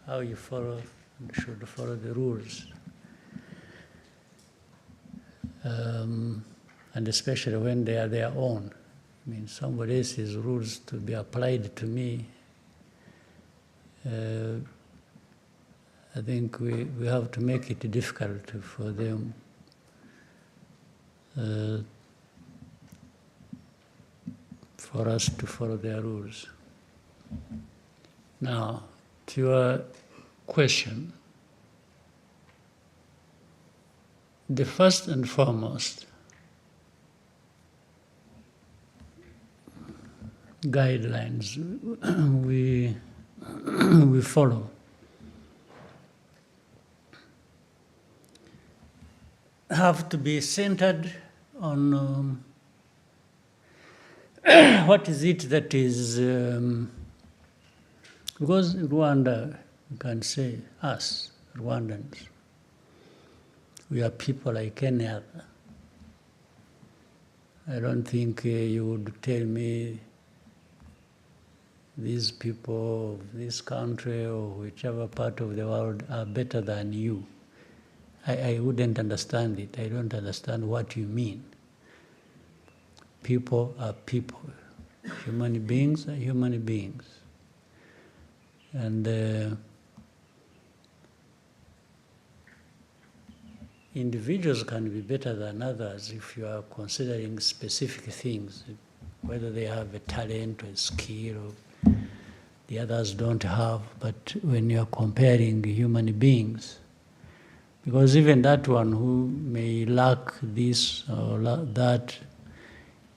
Speaker 2: how you follow and should follow the rules. And especially when they are their own. I mean, somebody else's rules to be applied to me. I think we have to make it difficult for them for us to follow their rules. Now, to your question, the first and foremost guidelines we follow have to be centered on what is it that is, because Rwanda, you can say us, Rwandans, we are people like any other. I don't think you would tell me these people of this country or whichever part of the world are better than you. I wouldn't understand it. I don't understand what you mean. People are people. Human beings are human beings. And individuals can be better than others if you are considering specific things, whether they have a talent or a skill or the others don't have. But when you are comparing human beings, because even that one who may lack this or that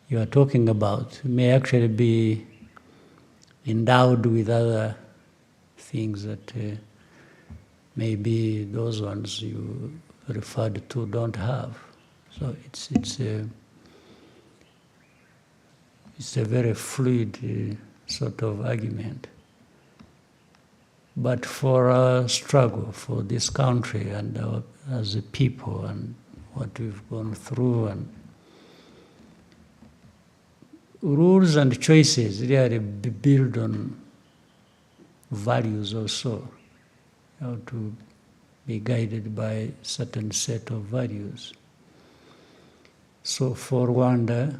Speaker 2: you are talking about may actually be endowed with other things that maybe those ones you referred to don't have. So it's a very fluid sort of argument. But for our struggle for this country and as a people and what we've gone through, and rules and choices really build on values also. You have to be guided by a certain set of values. So for Rwanda,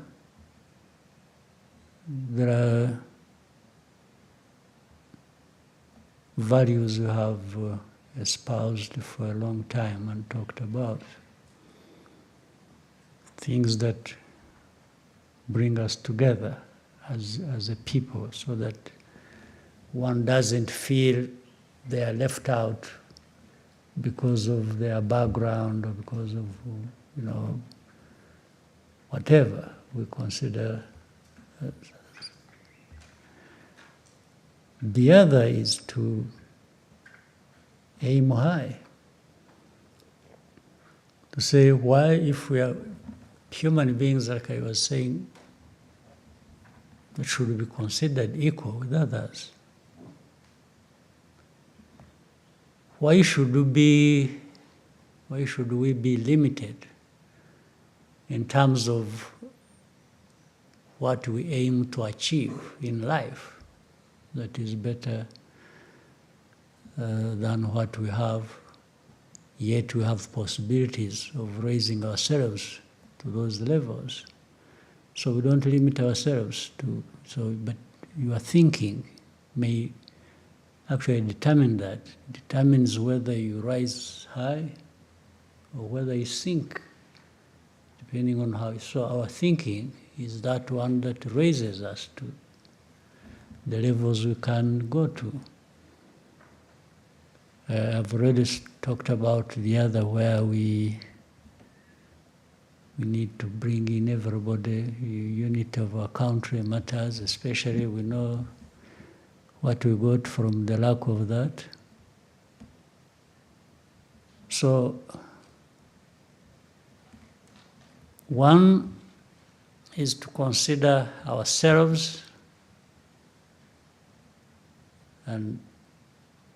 Speaker 2: there are values we have espoused for a long time and talked about. Things that bring us together as a people, so that one doesn't feel they are left out because of their background or because of, whatever we consider. The other is to aim high. To say, why, if we are human beings, like I was saying, that should be considered equal with others? Why should we be limited in terms of what we aim to achieve in life that is better than what we have, yet we have possibilities of raising ourselves to those levels. So we don't limit ourselves to, but your thinking may actually determine that. It determines whether you rise high or whether you sink, depending on how. So our thinking is that one that raises us the levels we can go to. I've already talked about the other where we need to bring in everybody. Unity of our country matters, especially we know what we got from the lack of that. So, one is to consider ourselves and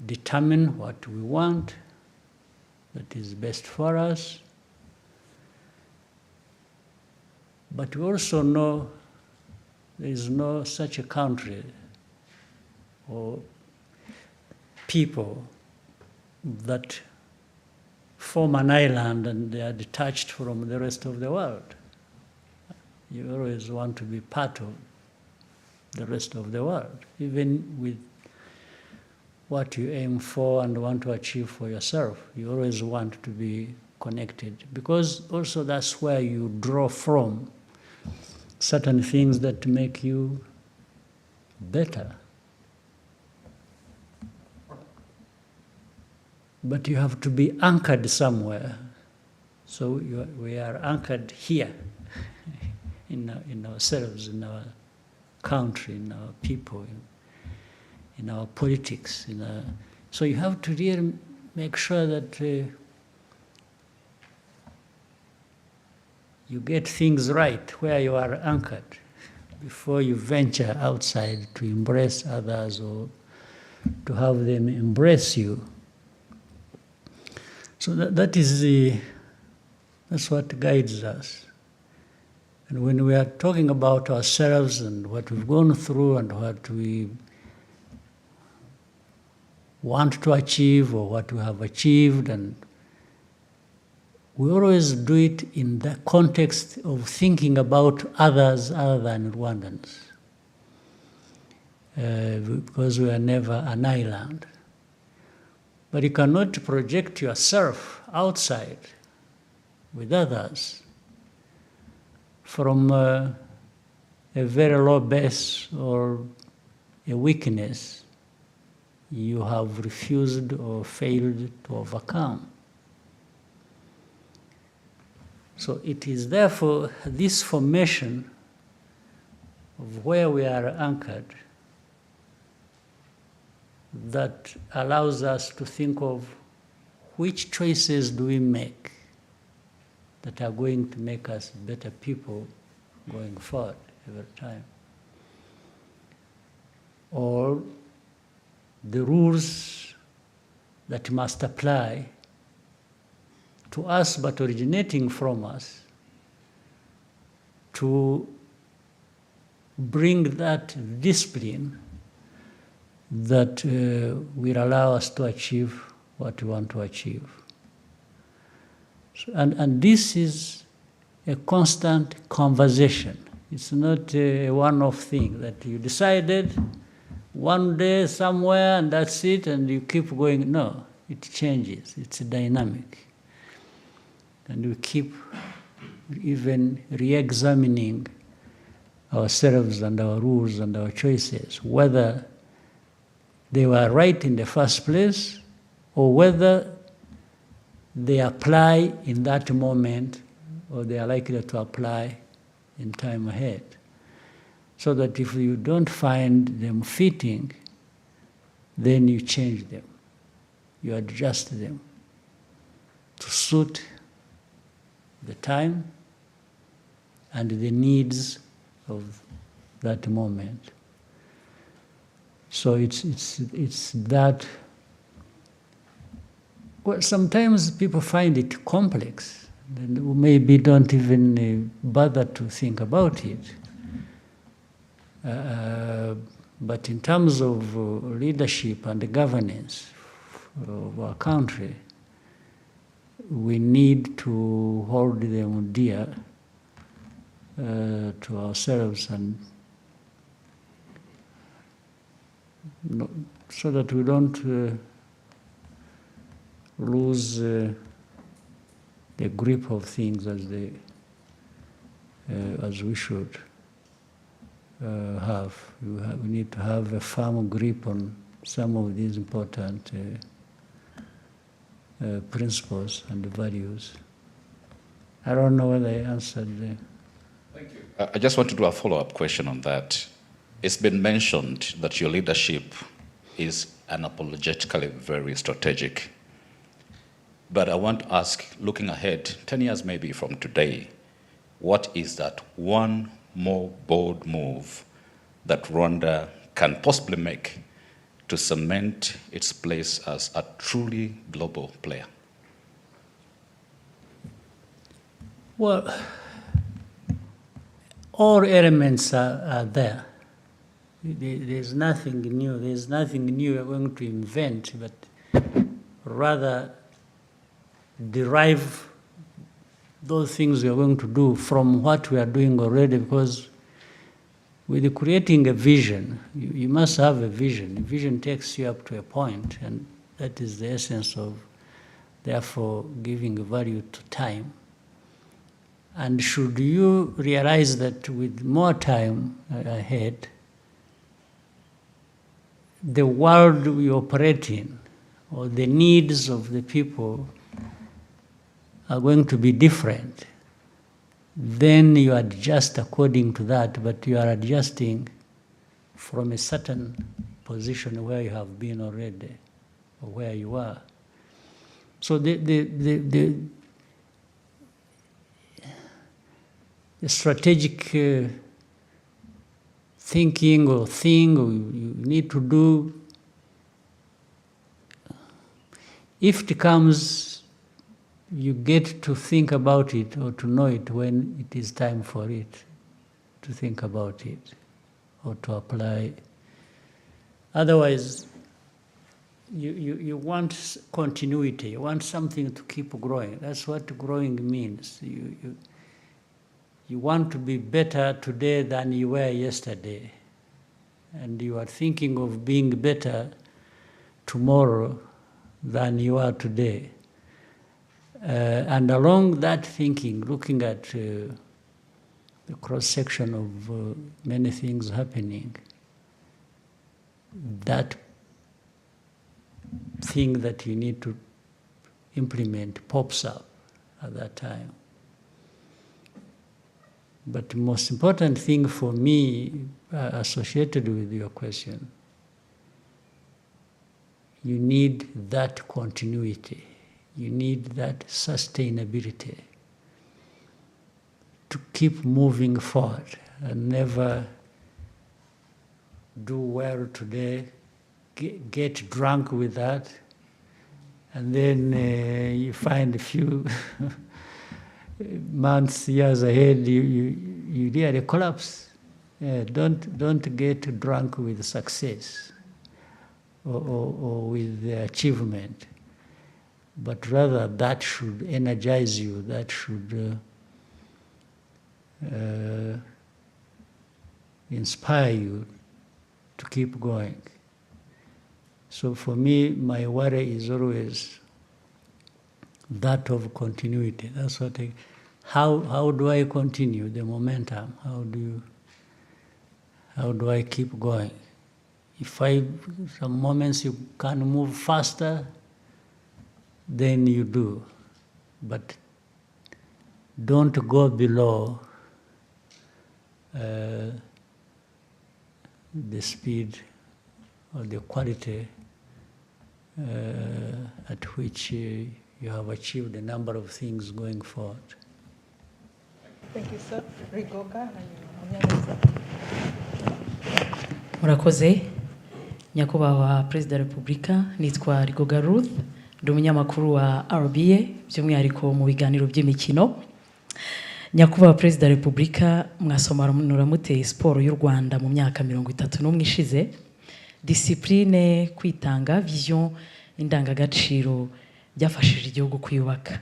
Speaker 2: determine what we want that is best for us. But we also know there is no such a country or people that form an island and they are detached from the rest of the world. You always want to be part of the rest of the world, even with what you aim for and want to achieve for yourself. You always want to be connected, because also that's where you draw from certain things that make you better. But you have to be anchored somewhere. So we are anchored here in ourselves, in our country, in our people, in our politics. So you have to really make sure that you get things right where you are anchored before you venture outside to embrace others or to have them embrace you. So that's what guides us. And when we are talking about ourselves and what we've gone through and what we want to achieve or what we have achieved, and we always do it in the context of thinking about others other than Rwandans, because we are never an island. But you cannot project yourself outside with others from a very low base or a weakness you have refused or failed to overcome. So it is therefore this formation of where we are anchored that allows us to think of which choices do we make that are going to make us better people going forward every time. Or the rules that must apply to us but originating from us to bring that discipline that will allow us to achieve what we want to achieve. So, and this is a constant conversation. It's not a one-off thing that you decided one day somewhere and that's it and you keep going. No, it changes. It's dynamic. And we keep even re-examining ourselves and our rules and our choices, whether they were right in the first place or whether they apply in that moment or they are likely to apply in time ahead. So that if you don't find them fitting, then you change them. You adjust them to suit the time and the needs of that moment. So it's that. Well, sometimes people find it complex, and maybe don't even bother to think about it. But in terms of leadership and governance of our country, we need to hold them dear to ourselves, and so that we don't lose the grip of things as we should. have. We need to have a firm grip on some of these important principles and values. I don't know whether I answered the...
Speaker 8: Thank you. I just want to do a follow-up question on that. It's been mentioned that your leadership is unapologetically very strategic. But I want to ask, looking ahead, 10 years maybe from today, what is that one more bold move that Rwanda can possibly make to cement its place as a truly global player?
Speaker 2: Well, all elements are there. There's nothing new. There's nothing new we're going to invent, but rather derive those things we are going to do from what we are doing already, because with creating a vision, you must have a vision. A vision takes you up to a point, and that is the essence of, therefore, giving value to time. And should you realize that with more time ahead, the world we operate in, or the needs of the people, are going to be different, then you adjust according to that, but you are adjusting from a certain position where you have been already, or where you are. So the strategic thinking or thing you need to do, if it comes, you get to think about it or to know it when it is time for it, to think about it or to apply. Otherwise, you want continuity, you want something to keep growing. That's what growing means. You want to be better today than you were yesterday. And you are thinking of being better tomorrow than you are today. And along that thinking, looking at the cross-section of many things happening, that thing that you need to implement pops up at that time. But the most important thing for me, associated with your question, you need that continuity. You need that sustainability to keep moving forward and never do well today, get drunk with that, and then you find a few months, years ahead, you really collapse. Don't get drunk with success or with the achievement, but rather that should energize you, that should inspire you to keep going. So for me, my worry is always that of continuity. That's what how do I continue the momentum? How do I keep going? If some moments you can move faster, then you do. But don't go below the speed or the quality at which you have achieved a number of things going forward.
Speaker 1: Thank you, sir. Rigoga.
Speaker 3: Murakoze. Nyakubahwa Perezida wa Repubulika, nitwa Rigoga Ruth, ndi umunyamakuru wa RBA, by'umwihariko mu biganiro by'imikino. Nyakubahwa Perezida wa Repubulika, mwasobanura mute siporo y'u Rwanda mu myaka 31 ishize, discipline, kwitanga, vision, indangagaciro byafashije igihugu kwiyubaka.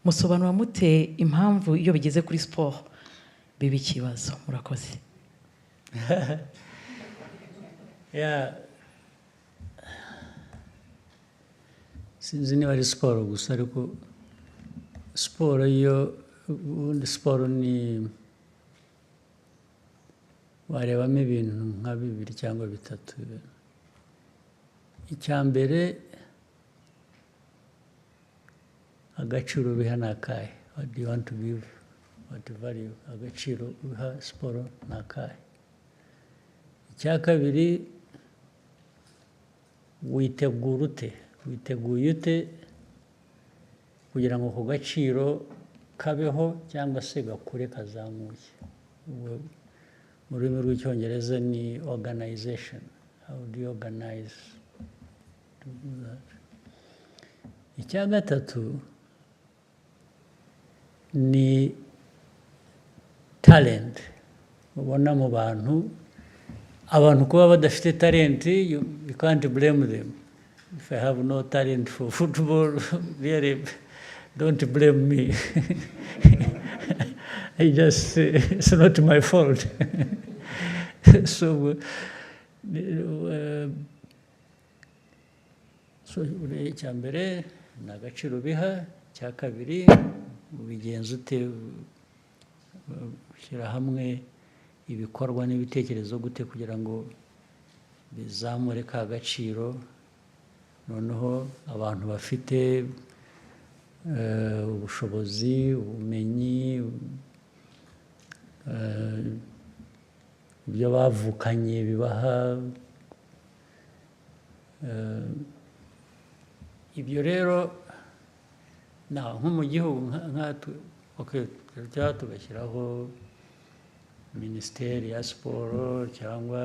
Speaker 3: Musobanura mute impamvu iyo bigeze kuri sport biba ikibazo? Murakoze.
Speaker 2: Yeah. Sinzi niba ari siporo gusa, ariko siporo yo, ubundi siporo ni warebamo ibintu nka bibiri cyangwa bitatu. Icya mbere, agaciro biha ni akahe? What do you want to give? What value? Agaciro biha siporo ni akahe? Icya kabiri, witegura ute? Witeguye ute kugira ngo ako gaciro kabeho cyangwa se gakure kazamuke? Mu rurimi rw'icyongereza ni organization. How do you organize to do that? Icya gatatu ni talent. Ubona mu bantu, abantu kuba badafite talent, you can't blame them. If I have no talent for football, really, don't blame me. It's not my fault. So icya mbere ni agaciro biha. Icya kabiri, ubigenza ute? Ushyira hamwe ibikorwa n'ibitekerezo gute kugira ngo bizamure ka gaciro, noneho abantu bafite ubushobozi, ubumenyi, ibyo bavukanye bibaha. Ibyo rero nko mu gihugu tugashyiraho minisiteri ya siporo cyangwa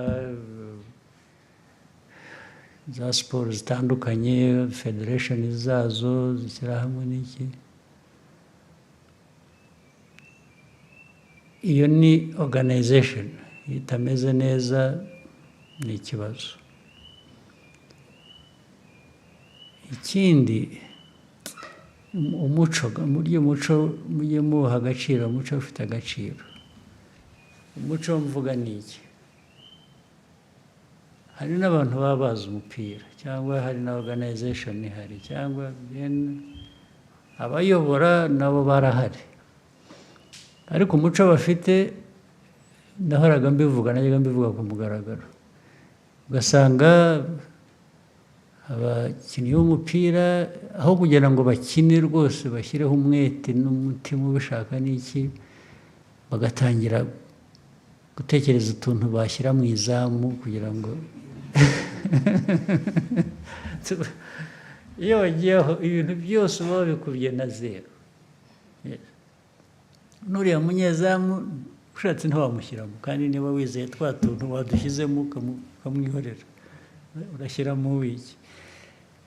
Speaker 2: za siporo zitandukanye, federation zazo zishyira hamwe n'iki. Iyo ni organization. Itameze neza ni ikibazo. Ikindi, umuco, mujye muha agaciro. Umuco ufite agaciro. Umuco mvuga ni iki? Hari n'abantu baba bazi umupira, cyangwa hari na organization ihari, cyangwa abayobora nabo barahari, ariko umuco bafite, nahoraga mbivuga ku mugaragaro, ugasanga abakinnyi b'umupira aho kugira ngo bakine rwose bashyireho umwete n'umutima ubishaka n'iki, bagatangira gutekereza utuntu bashyira mu izamu kugira ngo iyo wagiyeho ibintu byose uba wabikubye na zero. N'uriya munyezamu ushatse ntiwamushyiramo, kandi niba wizeye twa tuntu wadushyizemo ukamwihorera, urashyiramo wiki.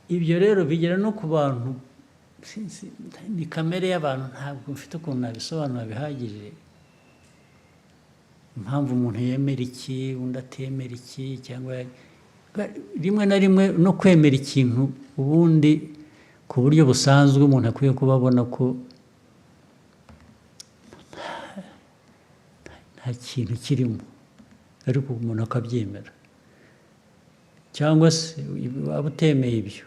Speaker 2: Ibyo rero bigera no ku bantu, ni kamere y'abantu, ntabwo mfite ukuntu nabisobanura bihagije. Impamvu umuntu yemera iki, undi atemera iki, cyangwa rimwe na rimwe no kwemera ikintu ubundi ku buryo busanzwe umuntu akwiye kuba abona ko nta kintu kirimo, ariko umuntu akabyemera. Cyangwa se waba utemeye ibyo,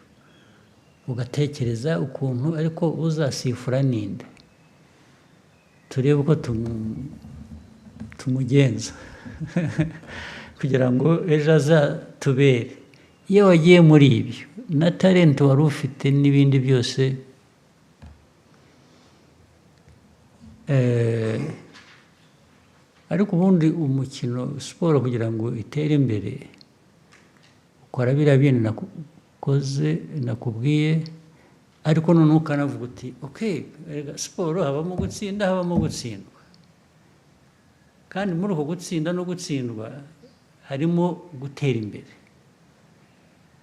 Speaker 2: ugatekereza ukuntu ariko uzasifura ninde, turebe uko tumugenza kugira ngo ejo azatubere. Iyo wagiye muri ibyo na talent wari ufite n'ibindi byose, ariko ubundi umukino, siporo kugira ngo itere imbere, ukora biriya bintu nakubwiye, ariko noneho ukanavuga uti okay, siporo habamo gutsinda, habamo gutsindwa, kandi muri uko gutsinda no gutsindwa harimo gutera imbere.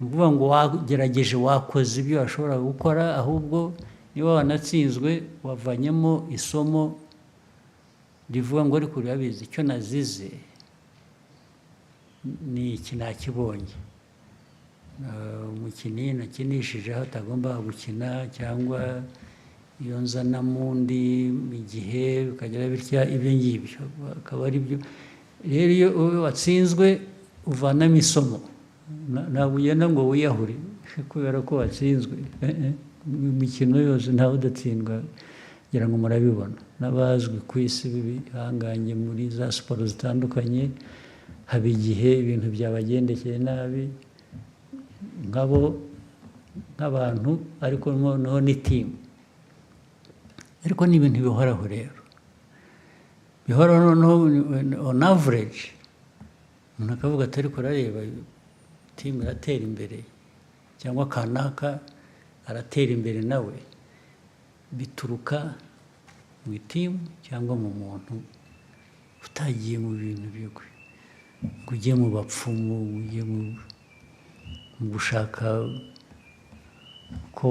Speaker 2: Ni ukuvuga ngo wagerageje, wakoze ibyo washobora gukora, ahubwo niba wanatsinzwe wavanyemo isomo rivuga ngo ariko urabizi icyo nazize ni iki, nakibonye. Umukinnyi nakinishije aho atagomba gukina, cyangwa iyo nzanamo undi igihe bikagera bitya, ibyo ngibyo akaba ari byo. Rero iyo watsinzwe uvanamo isomo, ntabwo ugenda ngo wiyahure kubera ko watsinzwe. Imikino yose ntawe udatsindwa, ngira ngo murabibona. N'abazwi ku isi b'ibihanganye muri za siporo zitandukanye haba igihe ibintu byabagendekeye nabi nk'abantu ariko noneho ni timu, ariko ni ibintu bihoraho rero, bihoraho noneho on average umuntu akavuga ati ariko urareba timu iratera imbere cyangwa kanaka aratera imbere nawe, bituruka mu itimu cyangwa mu muntu utagiye mu bintu bigwe, ngo ujye mu bapfumu, ujye mu gushaka ko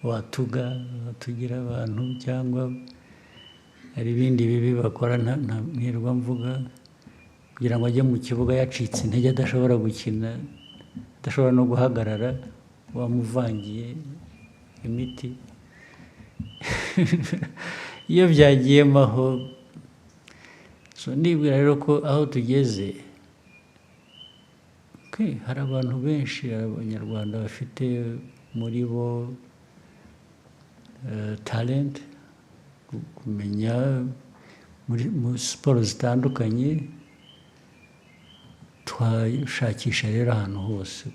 Speaker 2: watugira abantu, cyangwa hari ibindi bibi bakora ntirwa mvuga, kugira ngo ajye mu kibuga yacitse intege adashobora gukina, adashobora no guhagarara, wamuvangiye imiti. Iyo byagiyemo aho, nibwira rero ko aho tugeze hari abantu benshi, abanyarwanda bafite muri bo talent, kumenya muri siporo zitandukanye, twashakisha rero ahantu hose,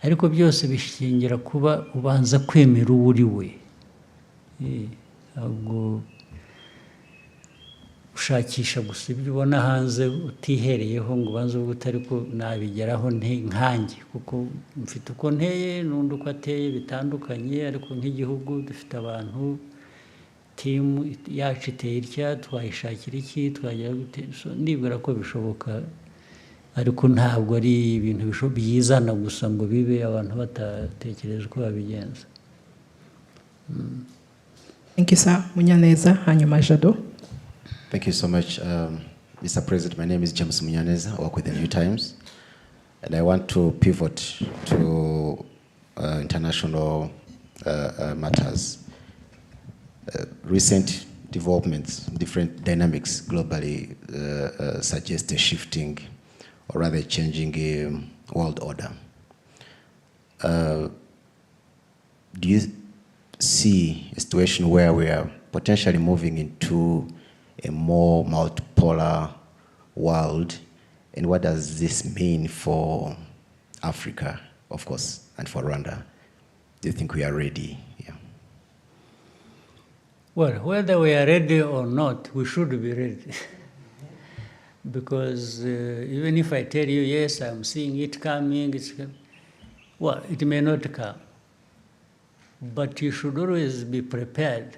Speaker 2: ariko byose bishingira kuba ubanza kwemera uwo uri we, ahubwo ushakisha gusa ibyo ubona hanze utihereyeho ngo ubanze uvuge utari ko nabigeraho nkanjye, kuko mfite uko nteye n'undi uko ateye bitandukanye, ariko nk'igihugu dufite abantu, timu yacu iteye itya, twayishakira iki, twagera gute, nibwira ko bishoboka, ariko ntabwo ari ibintu byizana gusa ngo bibe abantu batatekereje uko babigenza.
Speaker 1: Thank you, sir. Munyaneza, hanyuma Jado.
Speaker 7: Thank you so much, Mr. President. My name is James Munyaneza. I work with the New Times, and I want to pivot to international matters. Recent developments, different dynamics globally suggest a shifting, or rather changing world order. Do you see a situation where we are potentially moving into a more multipolar world, and what does this mean for Africa, of course, and for Rwanda? Do you think we are ready? Yeah.
Speaker 2: Well, whether we are ready or not, we should be ready. Because even if I tell you, yes, I'm seeing it coming, well, it may not come. But you should always be prepared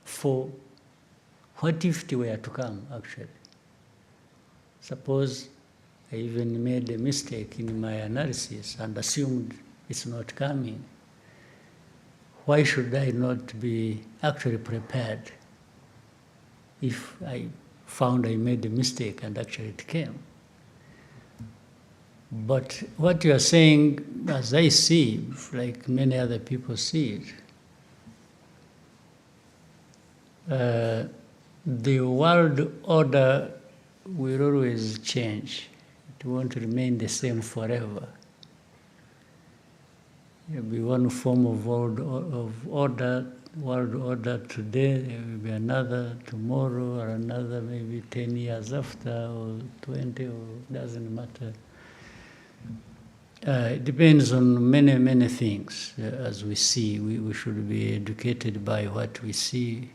Speaker 2: for what if it were to come, actually. Suppose I even made a mistake in my analysis and assumed it's not coming. Why should I not be actually prepared if I found I made a mistake and actually it came? But what you are saying, as I see, like many other people see it, the world order will always change. It won't remain the same forever. There will be one form of order, world order today, there will be another tomorrow, or another maybe 10 years after, or 20, or doesn't matter. It depends on many, many things. As we see, we should be educated by what we see.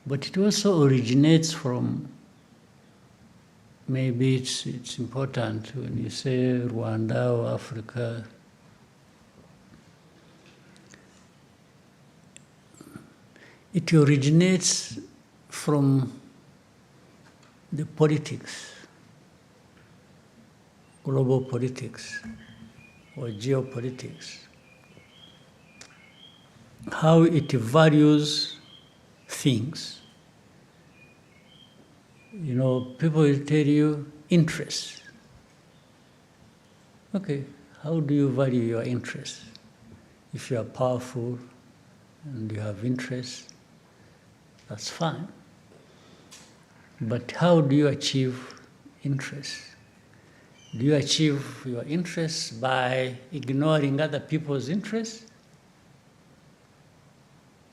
Speaker 2: But it also originates from, maybe it's important when you say Rwanda or Africa, it originates from the politics, global politics or geopolitics, how it values things. You know, people will tell you interests. Okay, how do you value your interests? If you are powerful and you have interests, that's fine. But how do you achieve interests? Do you achieve your interests by ignoring other people's interests?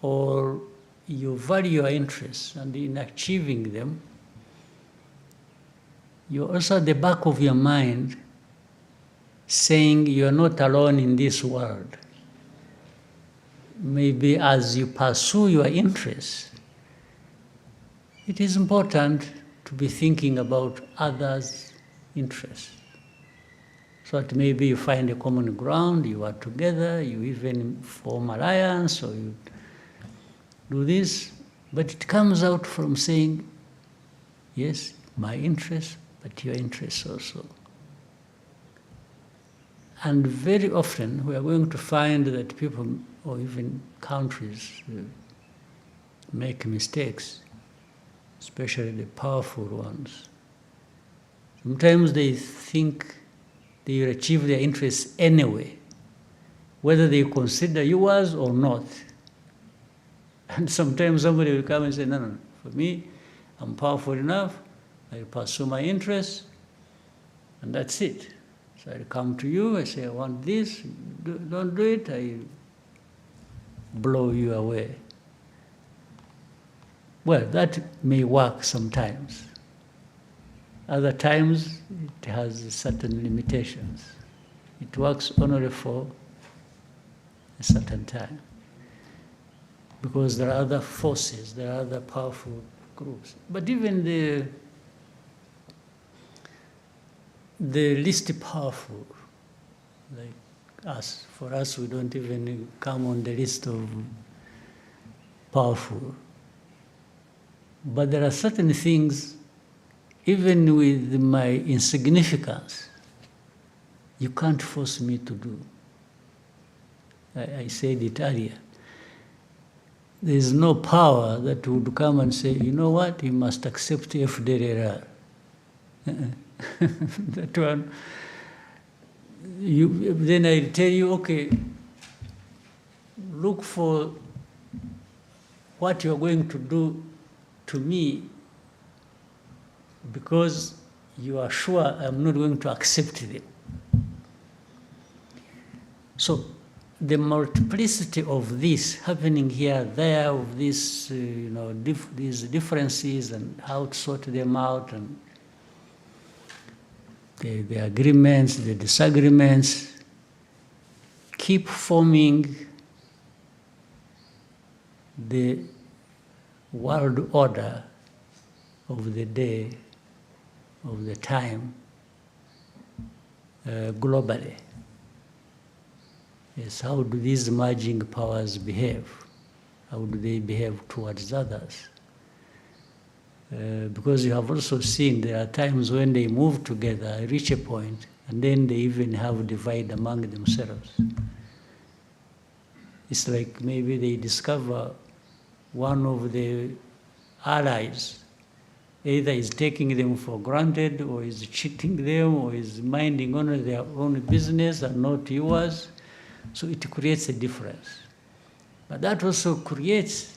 Speaker 2: or you value your interests, and in achieving them, you're also at the back of your mind saying you're not alone in this world. Maybe as you pursue your interests, it is important to be thinking about others' interests. So that maybe you find a common ground, you are together, you even form alliance, or you do this, but it comes out from saying, yes, my interest, but your interests also. And very often we are going to find that people, or even countries, make mistakes, especially the powerful ones. Sometimes they think they will achieve their interests anyway, whether they consider yours or not. And sometimes somebody will come and say, no, for me, I'm powerful enough, I pursue my interests, and that's it. So I come to you, I say, I want this, don't do it, I blow you away. Well, that may work sometimes. Other times, it has certain limitations. It works only for a certain time. Because there are other forces, there are other powerful groups. But even the least powerful, like us, for us, we don't even come on the list of powerful. But there are certain things, even with my insignificance, you can't force me to do. I said it earlier. There is no power that would come and say, you know what, you must accept FDLR. That one, then I tell you, okay, look for what you're going to do to me, because you are sure I'm not going to accept them. So the multiplicity of this happening here, there, of this, these differences and how to sort them out, and the agreements, the disagreements, keep forming the world order of the day, of the time, globally. Yes, how do these merging powers behave? How do they behave towards others? Because you have also seen there are times when they move together, reach a point, and then they even have a divide among themselves. It's like maybe they discover one of the allies either is taking them for granted, or is cheating them, or is minding only their own business and not yours. So it creates a difference. But that also creates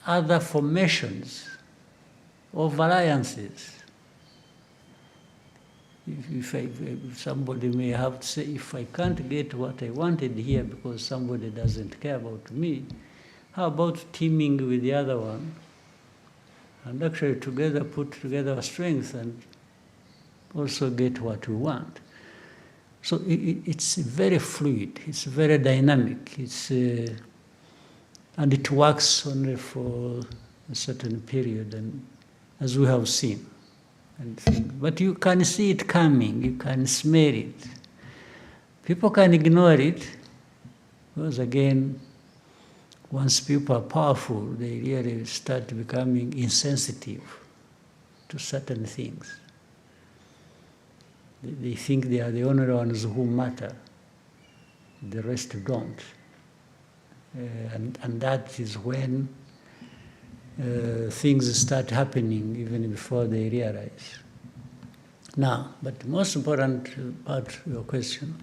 Speaker 2: other formations of alliances. If somebody may have to say, if I can't get what I wanted here because somebody doesn't care about me, how about teaming with the other one and actually together put together our strength and also get what we want? So it's very fluid, it's very dynamic, and it works only for a certain period, and as we have seen. But you can see it coming, you can smell it. People can ignore it, because again, once people are powerful, they really start becoming insensitive to certain things. They think they are the only ones who matter, the rest don't. And that is when things start happening even before they realize. Now, but the most important part of your question,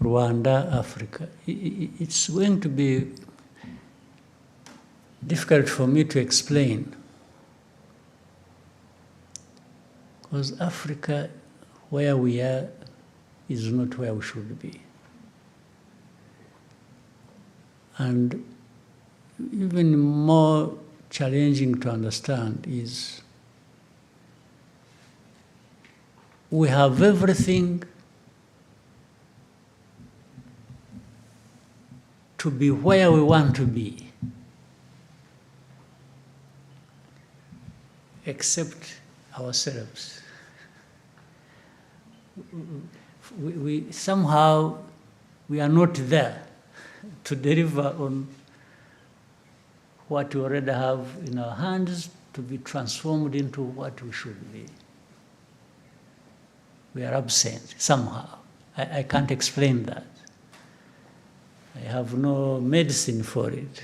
Speaker 2: Rwanda, Africa, it's going to be difficult for me to explain, because Africa, where we are, is not where we should be. And even more challenging to understand is we have everything to be where we want to be, except ourselves. We somehow we are not there to deliver on what we already have in our hands to be transformed into what we should be. We are absent somehow. I can't explain that. I have no medicine for it.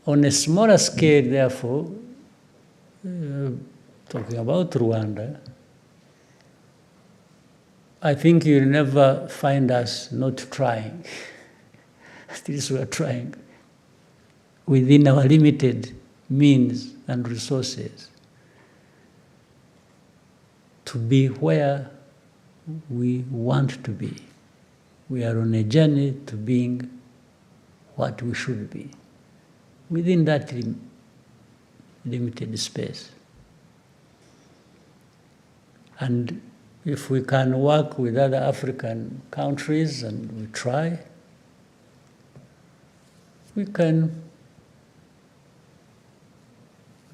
Speaker 2: On a smaller scale, therefore, talking about Rwanda, I think you'll never find us not trying. Still, we are trying within our limited means and resources to be where we want to be. We are on a journey to being what we should be within that limited space. And if we can work with other African countries, and we try, we can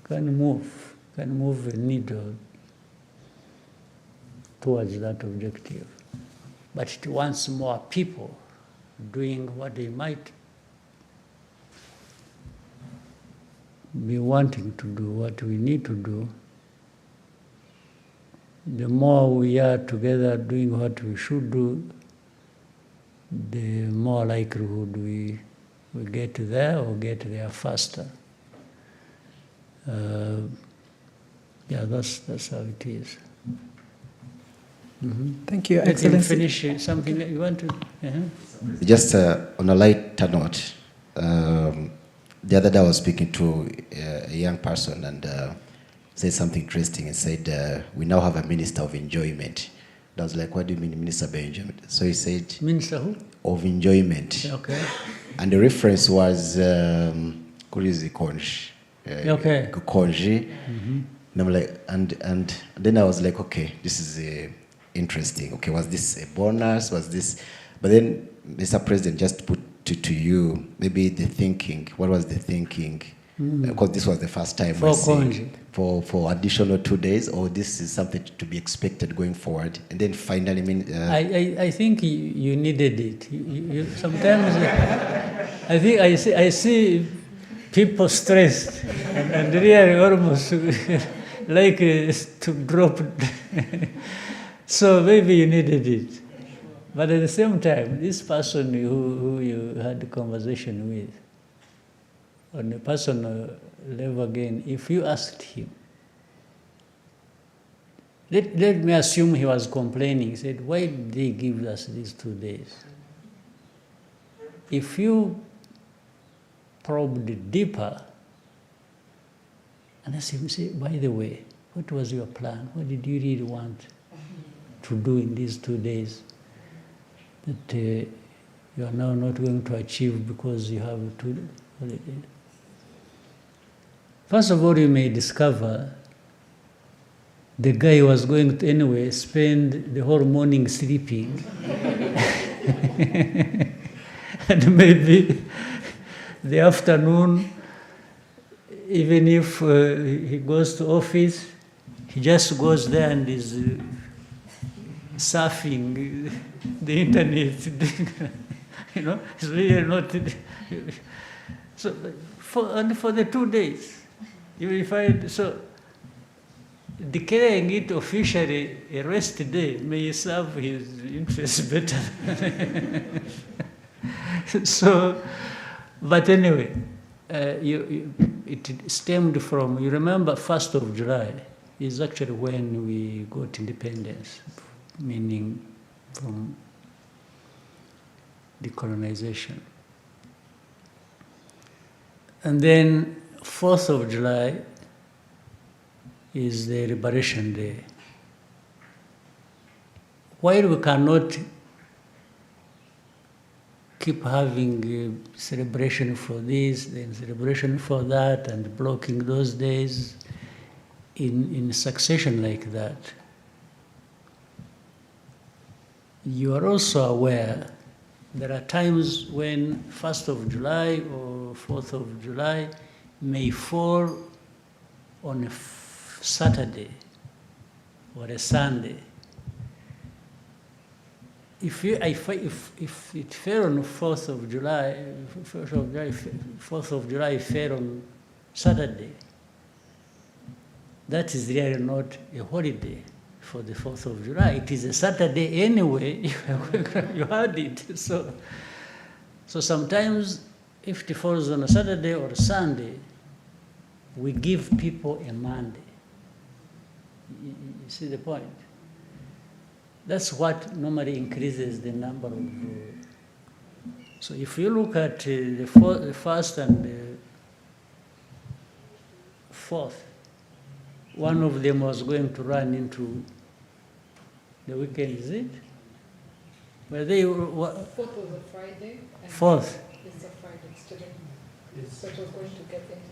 Speaker 2: move a needle towards that objective. But it wants more people doing what they might be wanting to do, what we need to do. The more we are together doing what we should do, the more likelihood we get there or get there faster. Yeah, that's how it is. Mm-hmm.
Speaker 1: Thank you,
Speaker 2: Let him
Speaker 1: Excellency.
Speaker 2: finish something that you want to.
Speaker 9: Just on a lighter note, the other day I was speaking to a young person and said something interesting and said, we now have a minister of enjoyment. And I was like, what do you mean minister of enjoyment? So he said,
Speaker 2: Minister who?
Speaker 9: Of enjoyment.
Speaker 2: Okay.
Speaker 9: And the reference was, Konji.
Speaker 2: Okay.
Speaker 9: Konji. Mm-hmm. And I'm like, and then I was like, okay, this is interesting. Okay, was this a bonus? Was this? But then, Mr. President, just put to you maybe the thinking. What was the thinking? Because this was the first time
Speaker 2: for
Speaker 9: for additional 2 days, or this is something to be expected going forward. And then finally,
Speaker 2: I think you needed it. You sometimes I think I see people stressed and really almost like to drop. So maybe you needed it. But at the same time, this person who you had the conversation with, on a personal level again, if you asked him, let me assume he was complaining, he said, why did they give us these 2 days? If you probed deeper, and asked him, say, by the way, what was your plan? What did you really want to do in these 2 days that you are now not going to achieve because you have 2 holidays? First of all, you may discover the guy was going to anyway spend the whole morning sleeping. And maybe the afternoon, even if he goes to office, he just goes there and is surfing the internet. You know, it's really not. So for the 2 days, you will find, so declaring it officially a rest day may serve his interests better. So, but anyway, it stemmed from, you remember 1st of July is actually when we got independence, meaning from decolonization. And then 4th of July is the Liberation Day. While we cannot keep having celebration for this, then celebration for that, and blocking those days in succession like that. You are also aware there are times when 1st of July or 4th of July may fall on a Saturday or a Sunday. If it fell on 4th of July, 4th of July fell on Saturday, that is really not a holiday for the 4th of July. It is a Saturday anyway, you had it. So sometimes if it falls on a Saturday or a Sunday, we give people a Monday. You see the point? That's what normally increases the number of. So if you look at the 1st and the 4th, one of them was going to run into the weekend, is it? But they were.
Speaker 1: 4th was a Friday. And
Speaker 2: 4th.
Speaker 1: It's a Friday today. So it was going to get into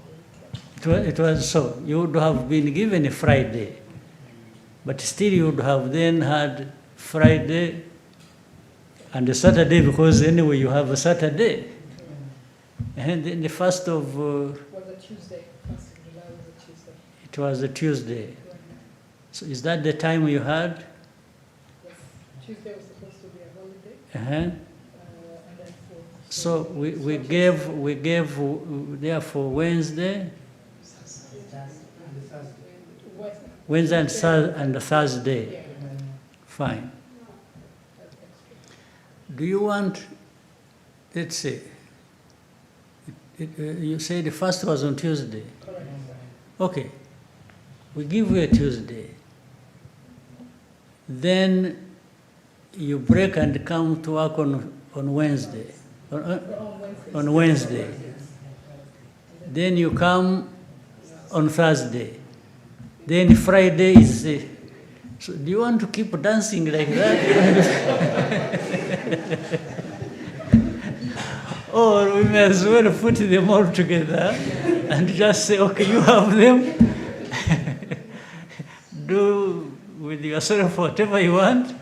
Speaker 1: the weekend.
Speaker 2: It was so. You would have been given a Friday, but still you would have then had Friday and a Saturday, because anyway you have a Saturday. And then the 1st of.
Speaker 1: Was a Tuesday. 1st of July was a Tuesday.
Speaker 2: It was a Tuesday. So is that the time you had?
Speaker 1: Yes. Tuesday was supposed to be a holiday.
Speaker 2: And
Speaker 1: then
Speaker 2: so we gave therefore Wednesday. Wednesday and Thursday. Fine. Do you want, let's say, you say the 1st was on Tuesday?
Speaker 1: Correct.
Speaker 2: Okay. We give you a Tuesday. Then you break and come to work on Wednesday. On Wednesday. Then you come on Thursday. Then Friday is. So do you want to keep dancing like that? Or we may as well put them all together and just say, okay, you have them. Do with yourself whatever you want.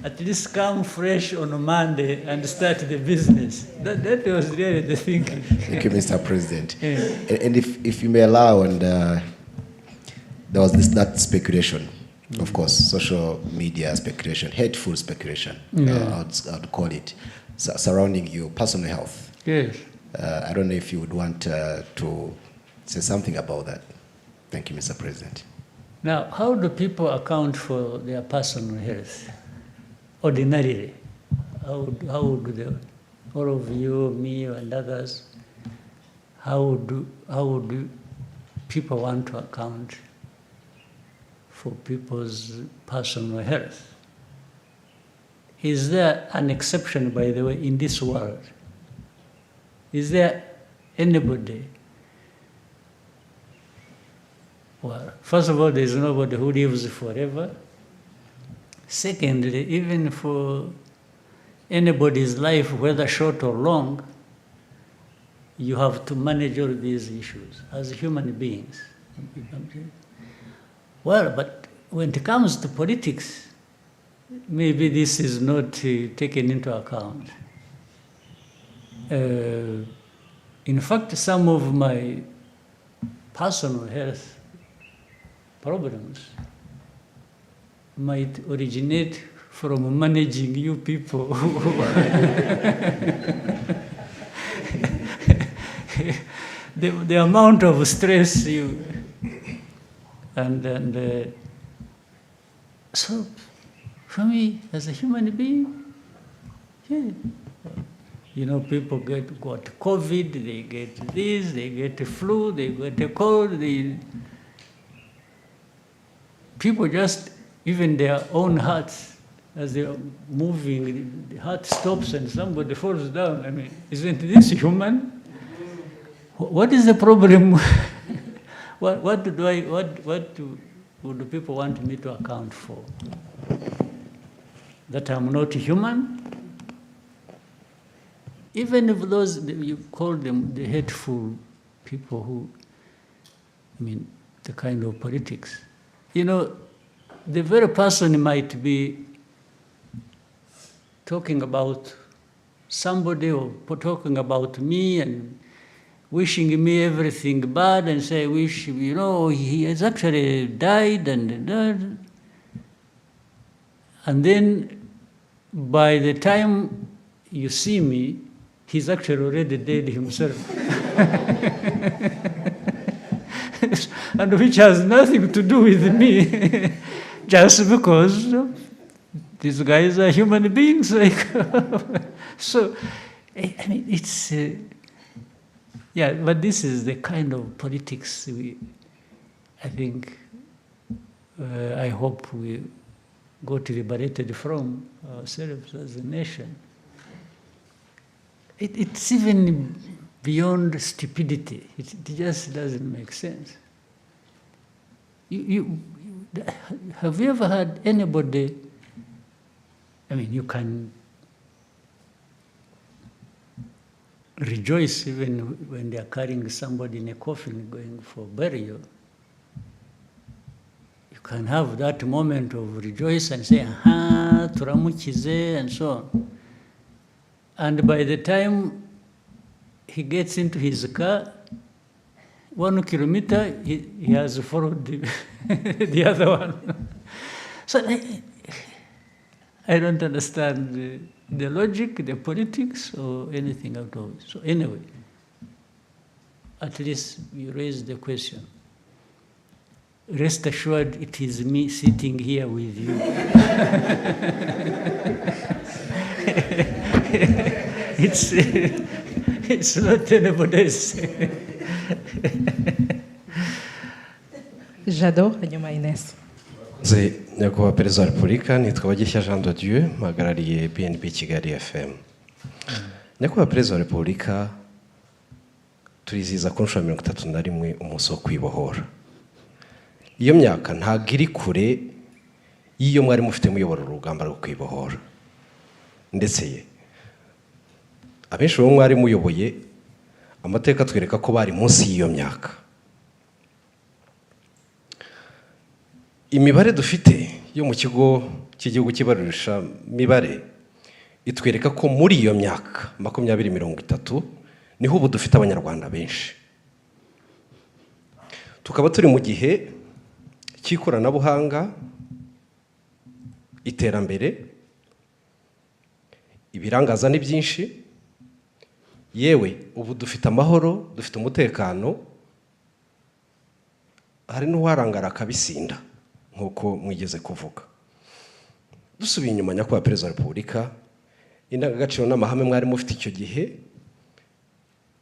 Speaker 2: At least come fresh on a Monday and start the business. That was really the thinking.
Speaker 9: Thank you, Mr. President.
Speaker 2: Yeah.
Speaker 9: And if you may allow, and there was that speculation, of course, social media speculation, hateful speculation, I'd call it, surrounding your personal health.
Speaker 2: Yes.
Speaker 9: I don't know if you would want to say something about that. Thank you, Mr. President.
Speaker 2: Now, how do people account for their personal health? Ordinarily, how would they, all of you, me, and others, how do people want to account for people's personal health? Is there an exception, by the way, in this world? Is there anybody? Well, first of all, there is nobody who lives forever. Secondly, even for anybody's life, whether short or long, you have to manage all these issues as human beings. Well, but when it comes to politics, maybe this is not taken into account. In fact, some of my personal health problems might originate from managing you people. The amount of stress you and so for me as a human being, yeah. You know, people got COVID, they get this, they get the flu, they get a cold, people just, even their own hearts, as they are moving, the heart stops and somebody falls down. I mean, isn't this human? What is the problem? What do people want me to account for? That I'm not human? even if those, you call them the hateful people who, I mean, the kind of politics, you know, the very person might be talking about somebody or talking about me and wishing me everything bad and say, wish, you know, he has actually died and then by the time you see me, he's actually already dead himself. And which has nothing to do with me, just because these guys are human beings. Like so, I mean, it's, yeah, but this is the kind of politics I think, I hope we got liberated from ourselves as a nation. It's even beyond stupidity. It just doesn't make sense. Have you ever had anybody, I mean, you can rejoice even when they are carrying somebody in a coffin going for burial. You can have that moment of rejoice and say, aha, turamukize, and so on. And by the time he gets into his car, 1 kilometer, he has followed the other one. So I don't understand the logic, the politics, or anything out of it. So anyway, at least you raised the question. Rest assured, it is me sitting here with you. It's not anybody else.
Speaker 1: Jado, hanyuma Ines.
Speaker 10: Nyakubahwa Perezida wa Repubulika, nitwa Bagishya Jean de Dieu, mpagarariye BNB Kigali FM. Nyakubahwa Perezida wa Repubulika, turizihiza ku nshuro ya 31 umunsi wo kwibohora. Iyo myaka ntabwo iri kure y'iyo mwari mufite muyobora urugamba rwo kwibohora. Ndetse abenshi bo mwari muyoboye amateka twereka ko bari munsi y'iyo myaka. Imibare dufite yo mu kigo cy'igihugu kibarurisha mibare itwereka ko muri iyo myaka 2030 niho ubu dufite abanyarwanda benshi. Tukaba turi mu gihe cy'ikoranabuhanga, iterambere, ibirangaza ni byinshi, yewe ubu dufite amahoro, dufite umutekano, hari n'uwarangara akabisinda nk'uko mwigeze kuvuga. Dusubiye inyuma, Nyakubahwa Perezida wa Repubulika, indangagaciro n'amahame mwari mufite icyo gihe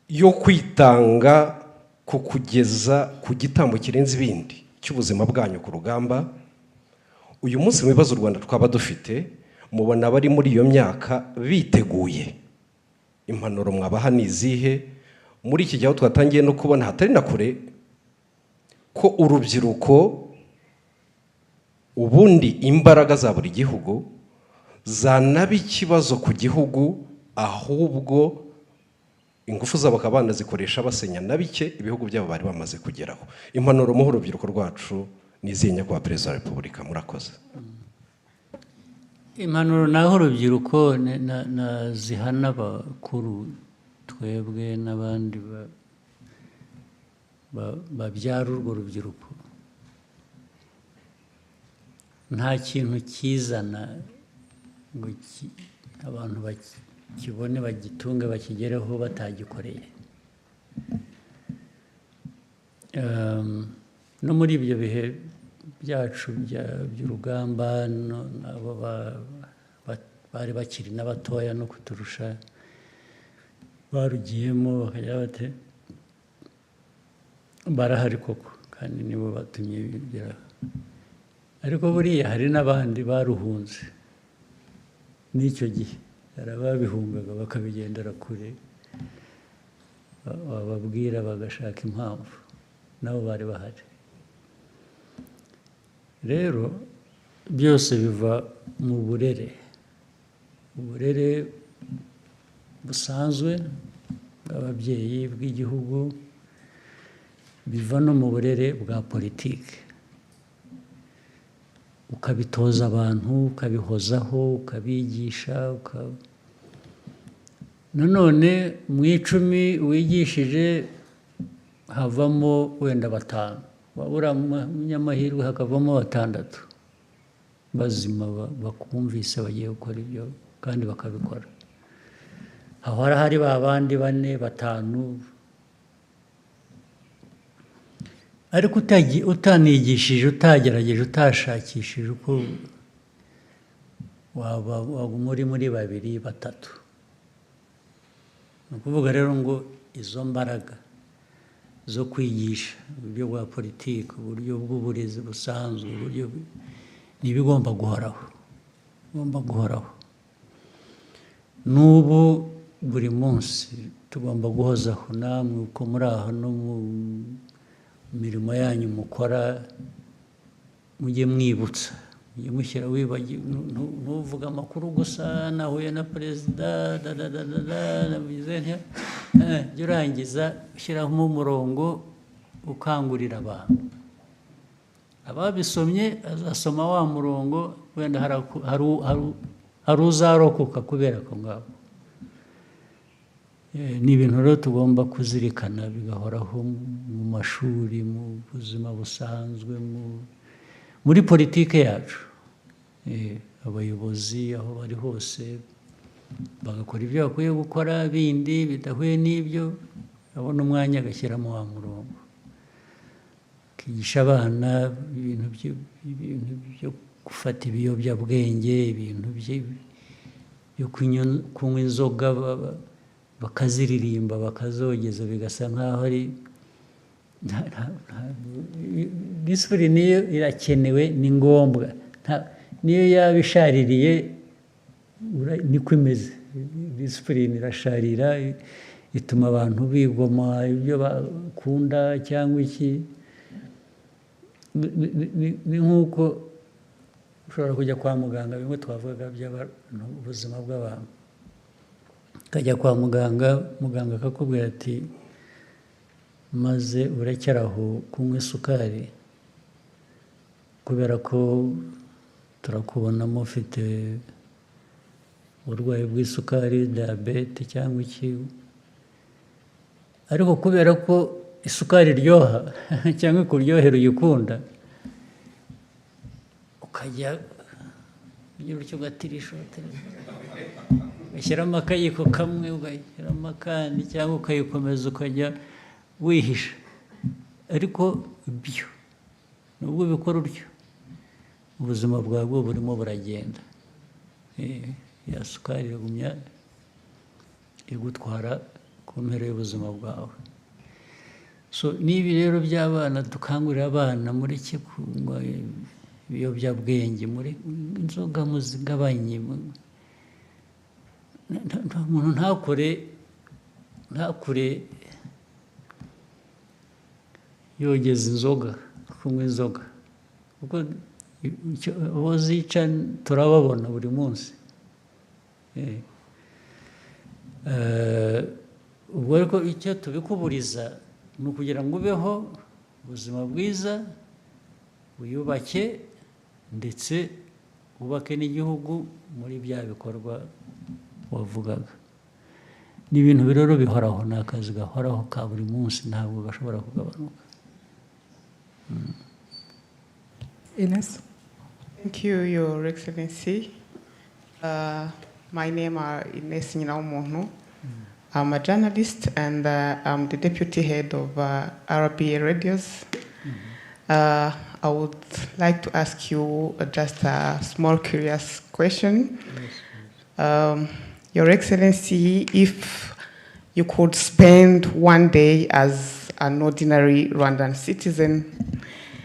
Speaker 10: yo kwitanga ku kugeza ku gitambo kirenze ibindi cy'ubuzima bwanyu ku rugamba, uyu munsi mu bibazo u Rwanda twaba dufite, mubona bari muri iyo myaka biteguye. Impanuro mwabaha ni izihe muri iki gihe aho twatangiye no kubona hatari na kure ko urubyiruko ubundi imbaraga za buri gihugu zanaba ikibazo ku gihugu, ahubwo ingufu zabo bakaba zikoresha basenya na bike ibihugu byabo bari bamaze kugeraho. Impanuro muho urubyiruko rwacu ni izihe, Nyakubahwa Perezida wa Repubulika? Murakoze.
Speaker 2: Impanuro naho urubyiruko zihana abakuru twebwe n'abandi babyara urwo rubyiruko. Nta kintu kizana ngo abantu bakibone bagitunge bakigereho batagikoreye. No muri ibyo bihe byacu by'urugamba, abo bari bakiri n'abatoya no kuturusha barugiyemo bakajya bate, barahari koko kandi nibo batumye bigeraho. Ariko buriya hari n'abandi baruhunze n'icyo gihe, hari ababihungaga bakabigendera kure, bababwira bagashaka impamvu, nabo bari bahari. Rero byose biva mu burere. Uburere busanzwe bw'ababyeyi bw'igihugu biva no mu burere bwa politiki, ukabitoza abantu, ukabihozaho, ukabigisha, nanone mu 10 wigishije havamo wenda 5, wabura umunyamahirwe hakavamo 6 bazima bakumvise bagiye gukora ibyo kandi bakabikora. Aho hari ba bandi 4, 5, ariko utanigishije, utagerageje, utashakishije uko waguma uri muri 2, 3. Ni ukuvuga rero ngo izo mbaraga zo kwigisha uburyo bwa politiki, uburyo bw'uburezi busanzwe, uburyo n'ibigomba guhoraho, bigomba guhoraho. N'ubu buri munsi tugomba guhozaho, namwe uko muri aho no mu mirimo yanyu mukora, mujye mwibutsa, mujye mushyira, ntuvuga amakuru gusa, nahuye na perezida jya urangiza ushyiramo umurongo ukangurira abantu. Ababisomye azasoma wa murongo, wenda hari uzarokoka kubera ko ngabo. Ni ibintu rero tugomba kuzirikana bigahoraho mu mashuri, mu buzima busanzwe, muri politiki yacu. Abayobozi aho bari hose bagakora ibyo bakwiye gukora, bindi bidahuye n'ibyo abona umwanya agashyiramo wa murongo, akigisha abana ibintu byo gufata ibiyobyabwenge, ibintu byo kunywa inzoga, bakaziririmba, bakazogeza, bigasa nk'aho ari disipurine. Niyo irakenewe, ni ngombwa, niyo yaba ishaririye niko imeze. Disipurine irasharira, ituma abantu bigoma ibyo bakunda cyangwa iki. Ni nk'uko ushobora kujya kwa muganga, bimwe twavugaga by'ubuzima bw'abantu. Ukajya kwa muganga, muganga akakubwira ati maze urekeraho kunywa isukari kubera ko turakubonamo ufite uburwayi bw'isukari, diyabete cyangwa iki. Ariko kubera ko isukari iryoha cyangwa kuryohera uyikunda, ukajya ugira ugatirisha, ugashyiramo akayiko kamwe, ugashyiramo akandi, cyangwa ukayikomeza ukajya wihisha. Ariko ibyo nubwo ubikora utyo, ubuzima bwawe burimo buragenda. Ya sukari iragumya igutwara ku mpera y'ubuzima bwawe. So n'ibi rero by'abana, dukangurira abana muri kunywa ibiyobyabwenge, muri inzoga muzigabanye. Umuntu ntakure yogeza inzoga, kunywa inzoga, kuko abo zica turababona buri munsi. Ubwo ariko icyo tubikuburiza ni ukugira ngo ubeho ubuzima bwiza, wiyubake, ndetse wubake n'igihugu muri bya bikorwa wavugaga. Ni ibintu rero bihoraho, ni akazi gahoraho ka buri munsi, ntabwo gashobora kugabanuka.
Speaker 1: Ines?
Speaker 11: Thank you, Your Excellency. My name is Ines Nyinawumuntu. I'm a journalist and I'm the deputy head of RBA Radios. I would like to ask you just a small curious question. Your Excellency, if you could spend one day as an ordinary Rwandan citizen.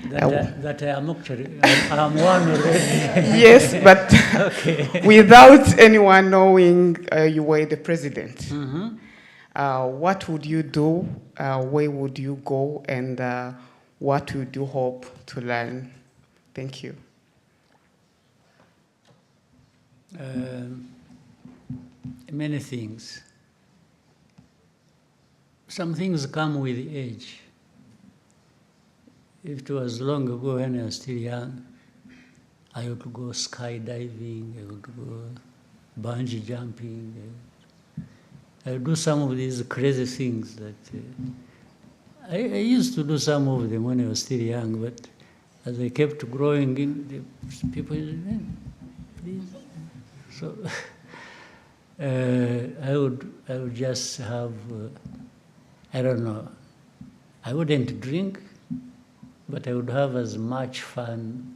Speaker 2: That I am actually, I'm one already.
Speaker 11: Yes, but okay. Without anyone knowing you were the president, what would you do? Where would you go? And what would you hope to learn? Thank you.
Speaker 2: Many things. some things come with age. If it was long ago when I was still young, I would go skydiving, I would go bungee jumping. I would do some of these crazy things that I used to do some of them when I was still young, but as I kept growing, the people said, please. So I would just have, I don't know, I wouldn't drink, but I would have as much fun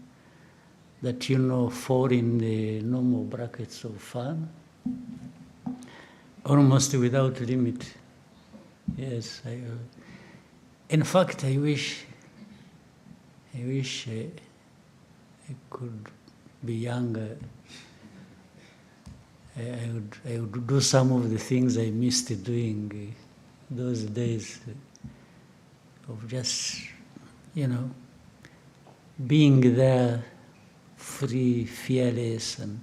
Speaker 2: that, fall in the normal brackets of fun, almost without limit. Yes, in fact, I wish I could be younger. I would do some of the things I missed doing those days of just, being there, free, fearless, and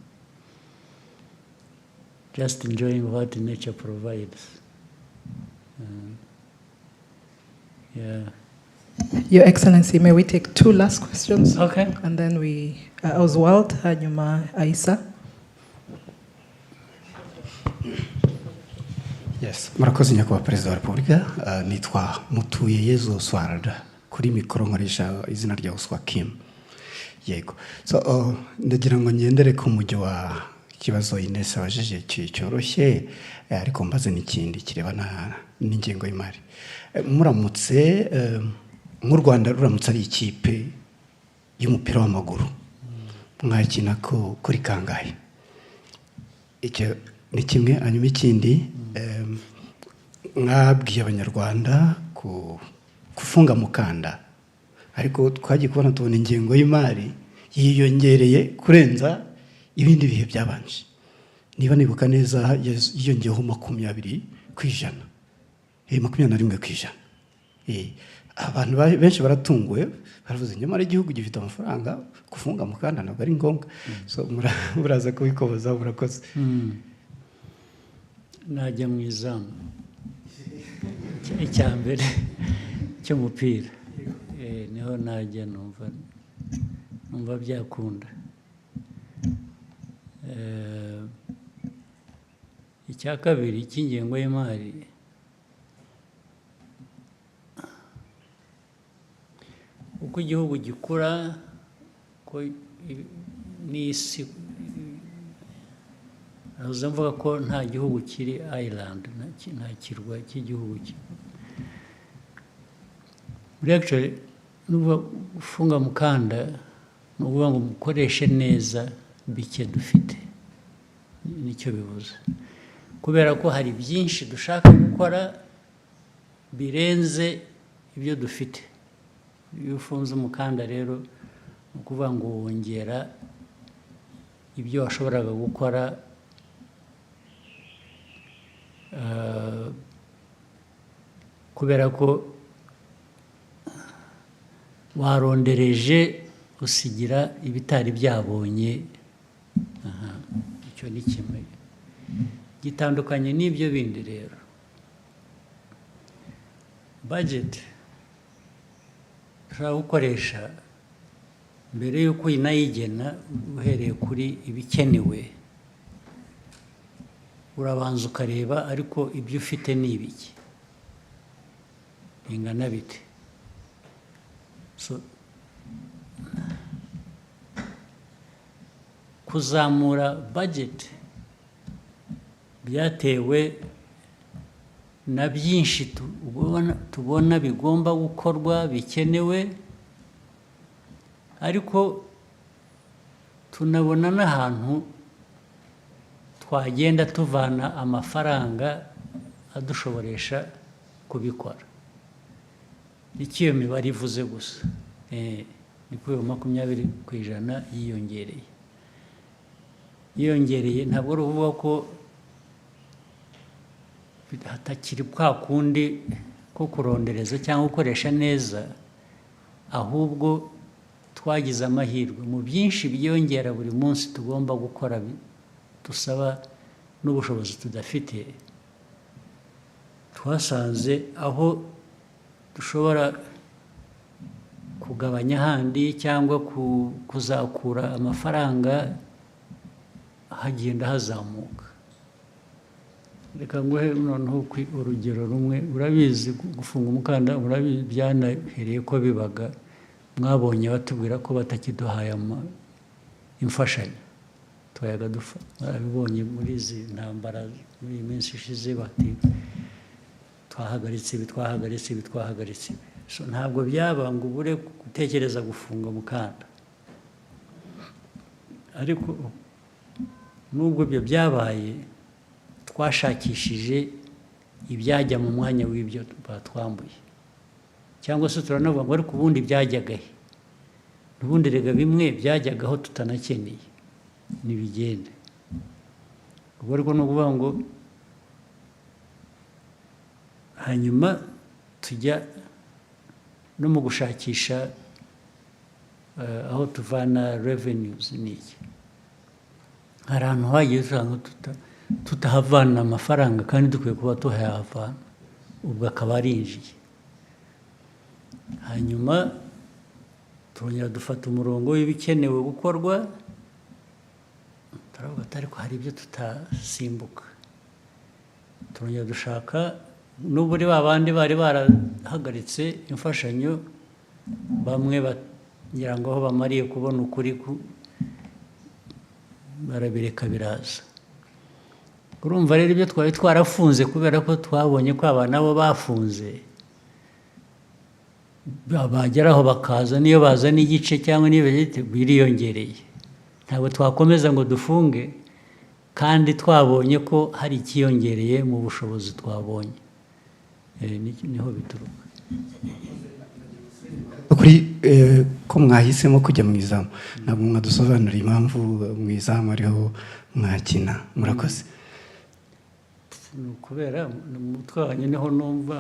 Speaker 2: just enjoying what nature provides. Yeah.
Speaker 1: Your Excellency, may we take 2 last questions?
Speaker 2: Okay.
Speaker 1: And then we, Oswald, hanyuma Aisa.
Speaker 12: Yes, murakoze nyakubahwa Perezida wa Repubulika, nitwa Mutuyeyezu Oswald, kuri mikoro nkoresha izina rya Oswa Kim. Yego. So, ndagira ngo ngendere ku mujyo wa kibazo Ines abajije cyoroshye, ariko mbaze n'ikindi kirebana n'ingengo y'imari. Muramutse murwanda ruramutse ari ikipe y'umupira w'amaguru, mwakina ko kuri kangahe? Icyo ni kimwe. Hanyuma ikindi, mwabwiye abanyarwanda kufunga mukanda, ariko twagiye kubona tubona ingengo y'imari yiyongereye kurenza ibindi bihe byabanje. Niba nibuka neza yiyongeyeho 20%, 21%. Abantu benshi baratunguwe, baravuze nyamara igihugu gifite amafaranga, kufunga mukanda ntabwo ari ngombwa. So muraza kubikoboza, murakoze.
Speaker 2: Najya mu izamu icya mbere cy'umupira, niho najya numva byakunda. Icya kabiri cy'ingengo y'imari, uko igihugu gikura, ko n'isi, nahoze mvuga ko nta gihugu kiri island, nta kirwa cy'igihugu. Actually, gufunga mukanda ni ukuvuga ngo mukoreshe neza bike dufite, nicyo bivuze. Kubera ko hari byinshi dushaka gukora birenze ibyo dufite. Iyo ufunze umukanda rero ni ukuvuga ngo wongera ibyo washoboraga gukora kubera ko warondereje usigira ibitari byabonye. Icyo ni kimwe gitandukanye n'ibyo bindi. Rero budget ushobora gukoresha mbere y'uko unayigena, uhereye kuri ibikenewe, urabanza ukareba ariko ibyo ufite ni ibiki, bingana bite. So kuzamura budget byatewe na byinshi tubona bigomba gukorwa, bikenewe, ariko tunabona n'ahantu twagenda tuvana amafaranga adushoboresha kubikora. Nicyo iyo mibare ivuze gusa. Ni kuri 20% yiyongereye. Ntabwo ari ukuvuga ko hatakiri kwa kundi ko kurondereza cyangwa gukoresha neza, ahubwo twagize amahirwe mu byinshi byiyongera buri munsi tugomba gukora, dusaba n'ubushobozi tudafite, twasanze aho dushobora kugabanya handi cyangwa kuzakura amafaranga hagenda hazamuka. Reka nguhe noneho urugero rumwe. Urabizi gufunga umukanda, urabizi byanahereye ko bibaga, mwabonye batubwira ko batakiduhaye imfashanyo twayaga dufa. Barabibonye muri izi ntambara muri iyi minsi ishize, bati twahagaritse ibi. So ntabwo byaba ngo ubure gutekereza gufunga umukanda, ariko nubwo ibyo byabaye twashakishije ibyajya mu mwanya w'ibyo batwambuye, cyangwa se turanavuga ngo ariko ubundi byajyagahe, ubundi rega bimwe byajyagaho tutanakeneye nibigende. Ubwo ariko ni ukuvuga ngo hanyuma tujya no mu gushakisha aho tuvana revenues n'iki. Hari ahantu hagiye usanga tutahavana amafaranga kandi dukwiye kuba tuhahavana, ubwo akaba arinjiye. Hanyuma turongera dufata umurongo w'ibikenewe gukorwa, turavuga ati ariko hari ibyo tutasimbuka. Turongera dushaka n'uburi babandi bari barahagaritse imfashanyo, bamwe bagira ngo aho bamariye kubona ukuri barabireka biraza. Urumva rero ibyo twari twarafunze kubera ko twabonye ko aba nabo bafunze, bageraho bakaza niyo bazana igice cyangwa niyo biriyongereye. Ntabwo twakomeza ngo dufunge kandi twabonye ko hari ikiyongereye mu bushobozi twabonye. Niho bituruka.
Speaker 12: Kuri ko mwahisemo kujya mu izamu, ntabwo mwadusobanurira impamvu mu izamu ariho mwakina. Murakoze.
Speaker 2: Kubera umutwe wanjye niho numva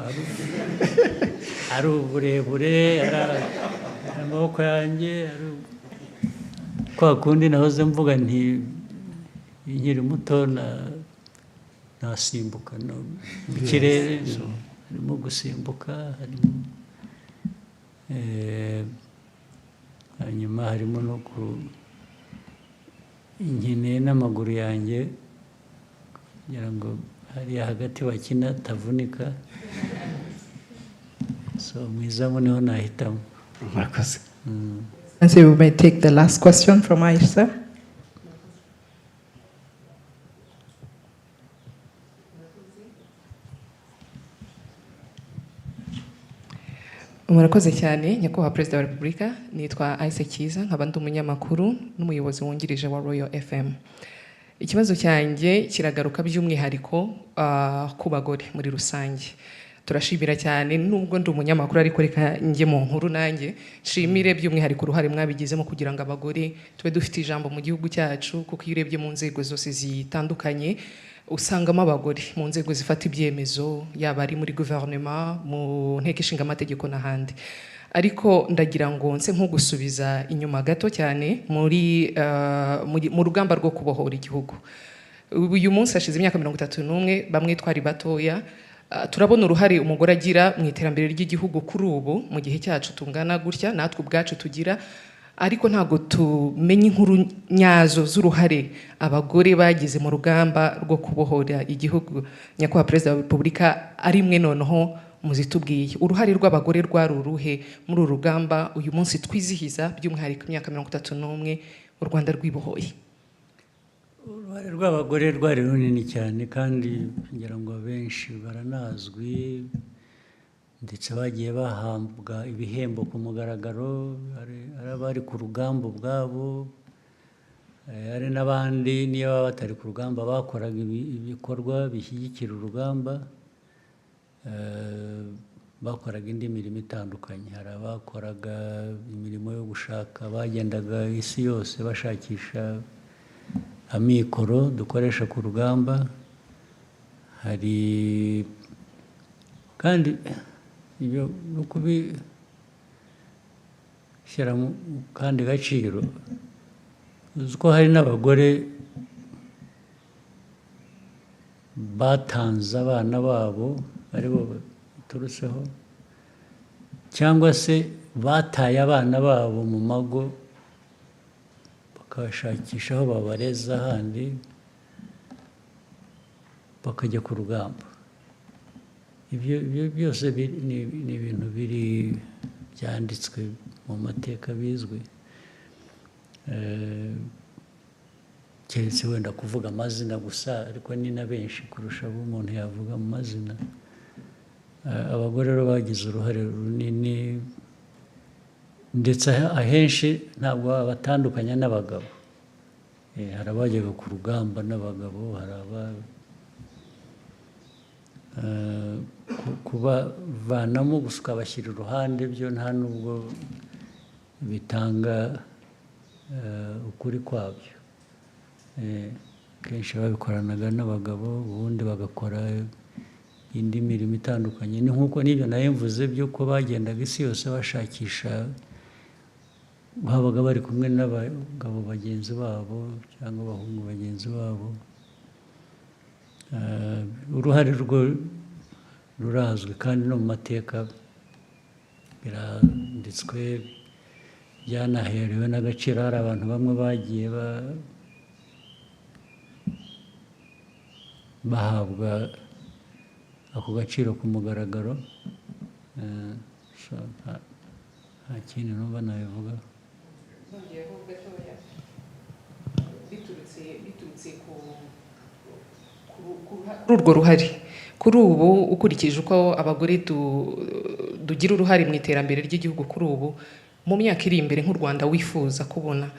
Speaker 2: ari uburebure, ari amaboko yanjye, kwa kundi nahoze mvuga nti nkiri muto nasimbuka mu kirere, harimo gusimbuka, hanyuma harimo no nkeneye n'amaguru yanjye kugira ngo hariya hagati bakina tavunika. So mu izamu niho nahitamo.
Speaker 12: Murakoze.
Speaker 1: And so we may take the last question from Aisha.
Speaker 13: Murakoze cyane nyakubahwa Perezida wa Repubulika. Nitwa Aisha Kiza, nkaba ndi umunyamakuru n'umuyobozi wungirije wa Royal FM. Ikibazo cyanjye kiragaruka by'umwihariko ku bagore muri rusange. Turashimira cyane nubwo ndi umunyamakuru, ariko reka njye mu nkuru nanjye nshimire by'umwihariko uruhare mwabigizemo kugira ngo abagore tube dufite ijambo mu gihugu cyacu, kuko iyo urebye mu nzego zose zitandukanye usangamo abagore mu nzego zifata ibyemezo, yaba ari muri guverinoma, mu nteko ishinga amategeko n'ahandi. Ariko ndagira ngo nse nk'ugusubiza inyuma gato cyane mu rugamba rwo kubohora igihugu. Uyu munsi hashize imyaka 31, bamwe twari batoya, turabona uruhare umugore agira mu iterambere ry'igihugu kuri ubu mu gihe cyacu tungana gutya, natwe ubwacu tugira, ariko ntago tumenye inkuru nyazo z'uruhare abagore bagize mu rugamba rwo kubohora igihugu. Nyakubahwa Perezida wa Repubulika, ari mwe noneho muzitubwiye uruhare rw'abagore rwari uruhe muri uru rugamba uyu munsi twizihiza by'umwihariko imyaka 31 u Rwanda rwibohoye.
Speaker 2: Uruhare rw'abagore rwari runini cyane kandi ngira ngo abenshi baranazwi, ndetse bagiye bahambwa ibihembo ku mugaragaro. Ari abari ku rugamba ubwabo, hari n'abandi niyo baba batari ku rugamba bakoraga ibikorwa bishyigikira urugamba, bakoraga indi mirimo itandukanye. Hari abakoraga imirimo yo gushaka, bagendaga isi yose bashakisha amikoro dukoresha ku rugamba. Hari kandi ibyo no kubishyira mu kandi gaciro, uzi ko hari n'abagore batanze abana babo aribo baturutseho, cyangwa se bataye abana babo mu mago bakabashakisha aho babareza ahandi bakajya ku rugamba. Ibyo byose ni ibintu biri byanditswe mu mateka bizwi, keretse wenda kuvuga amazina gusa, ariko ni na benshi kurusha abo umuntu yavuga mu mazina. Abagore rero bagize uruhare runini, ndetse ahenshi ntabwo batandukanya n'abagabo. Hari abajyaga ku rugamba n'abagabo, hari kubavanamo gusa ukabashyira iruhande, byo nta nubwo bitanga ukuri kwabyo. Kenshi babikoranaga n'abagabo, ubundi bagakora indi mirimo itandukanye. Ni nk'uko n'ibyo nayo mvuze by'uko bagendaga isi yose bashakisha, babaga bari kumwe n'abagabo bagenzi babo cyangwa abahungu bagenzi babo. Uruhare rwo rurazwi kandi no mu mateka biranditswe, byanaherewe n'agaciro. Hari abantu bamwe bagiye bahabwa ako gaciro ku mugaragaro. Nta kindi numva nabivuga.
Speaker 13: Biturutse kuri urwo ruhare, kuri ubu ukurikije uko abagore tugira uruhare mu iterambere ry'igihugu kuri ubu, mu myaka iri imbere nk'u Rwanda wifuza kubona,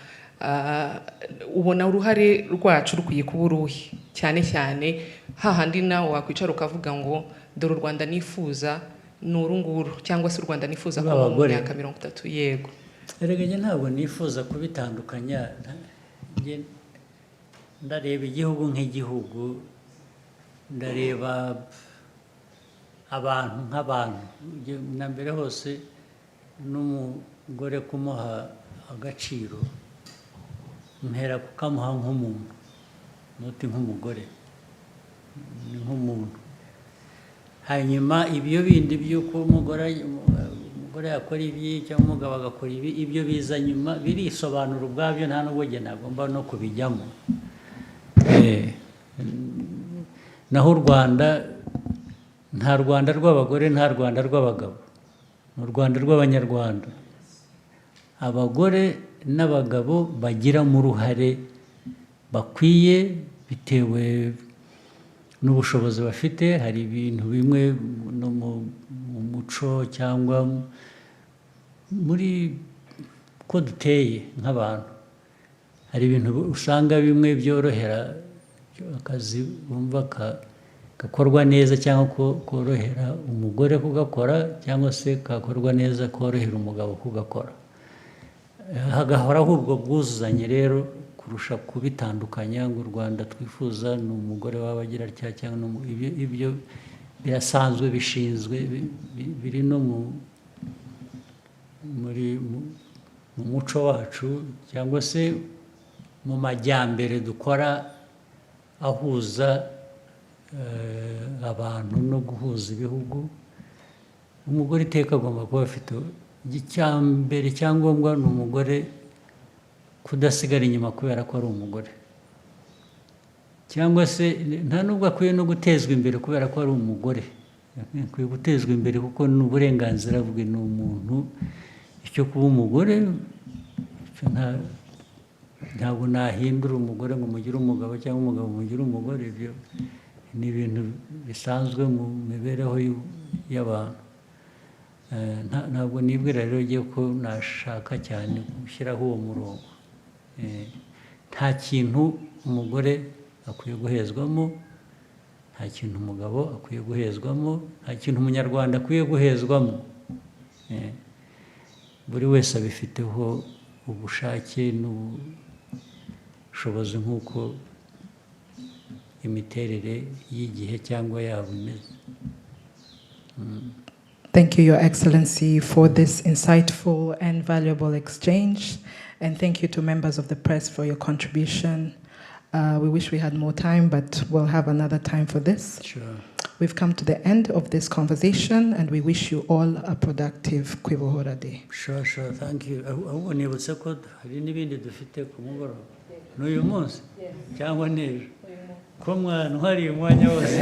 Speaker 13: ubona uruhare rwacu rukwiye kuba uruhe? Cyane cyane hahandi nawe wakwicara ukavuga ngo dore u Rwanda nifuza ni uru nguru, cyangwa se u Rwanda nifuza kuba mu myaka 30. Yego,
Speaker 2: erega njye ntabwo nifuza kubitandukanya. Ndareba igihugu nk'igihugu, ndareba abantu nk'abantu. Na mbere hose n'umugore kumuha agaciro, mpera kukamuha nk'umuntu, noti nk'umugore, ni nk'umuntu. Hanyuma ibyo bindi by'uko umugore yakora ibi cyangwa umugabo agakora ibi, ibyo biza nyuma, birisobanura ubwabyo, nta n'ubwo njye nagomba no kubijyamo. Naho u Rwanda, nta Rwanda rw'abagore, nta Rwanda rw'abagabo, ni u Rwanda rw'abanyarwanda. Abagore n'abagabo bagiramo uruhare bakwiye bitewe n'ubushobozi bafite. Hari ibintu bimwe no mu muco cyangwa muri ko duteye nk'abantu, hari ibintu usanga bimwe byorohera akazi bumva gakorwa neza, cyangwa korohera umugore kugakora, cyangwa se kakorwa neza korohera umugabo kugakora. Hagahoraho ubwo bwuzuzanye rero kurusha kubitandukanya ngo u Rwanda twifuza ni umugore waba agira atya cyangwa ibyo birasanzwe, bishinzwe, biri no mu muco wacu, cyangwa se mu majyambere dukora ahuza abantu no guhuza ibihugu. Umugore iteka agomba kuba afite icyambere, cyangombwa ni umugore kudasigara inyuma kubera ko ari umugore, cyangwa se nta nubwo akwiye no gutezwa imbere kubera ko ari umugore. Akwiye gutezwa imbere kuko ni uburenganzira bwe, ni umuntu. Icyo kuba umugore, ntabwo nahindura umugore ngo mugire umugabo cyangwa umugabo mugire umugore. Ibyo ni ibintu bisanzwe mu mibereho y'abantu. Ntabwo nibwira rero ko nashaka cyane gushyiraho uwo murongo. Nta kintu umugore akwiye guhezwamo, nta kintu umugabo akwiye guhezwamo, nta kintu umunyarwanda akwiye guhezwamo. Buri wese abifiteho ubushake n'ubushobozi nk'uko imiterere y'igihe cyangwa yabo imeze.
Speaker 1: Thank you, Your Excellency, for this insightful and valuable exchange. And thank you to members of the press for your contribution. We wish we had more time, but we'll have another time for this.
Speaker 2: Sure.
Speaker 1: We've come to the end of this conversation, and we wish you all a productive Kwibohora Day.
Speaker 2: Sure, thank you. Ahubwo nibutse ko hari n'ibindi dufite ku mugoroba n'uyu munsi cyangwa n'ejo ko mwantwariye umwanya wose.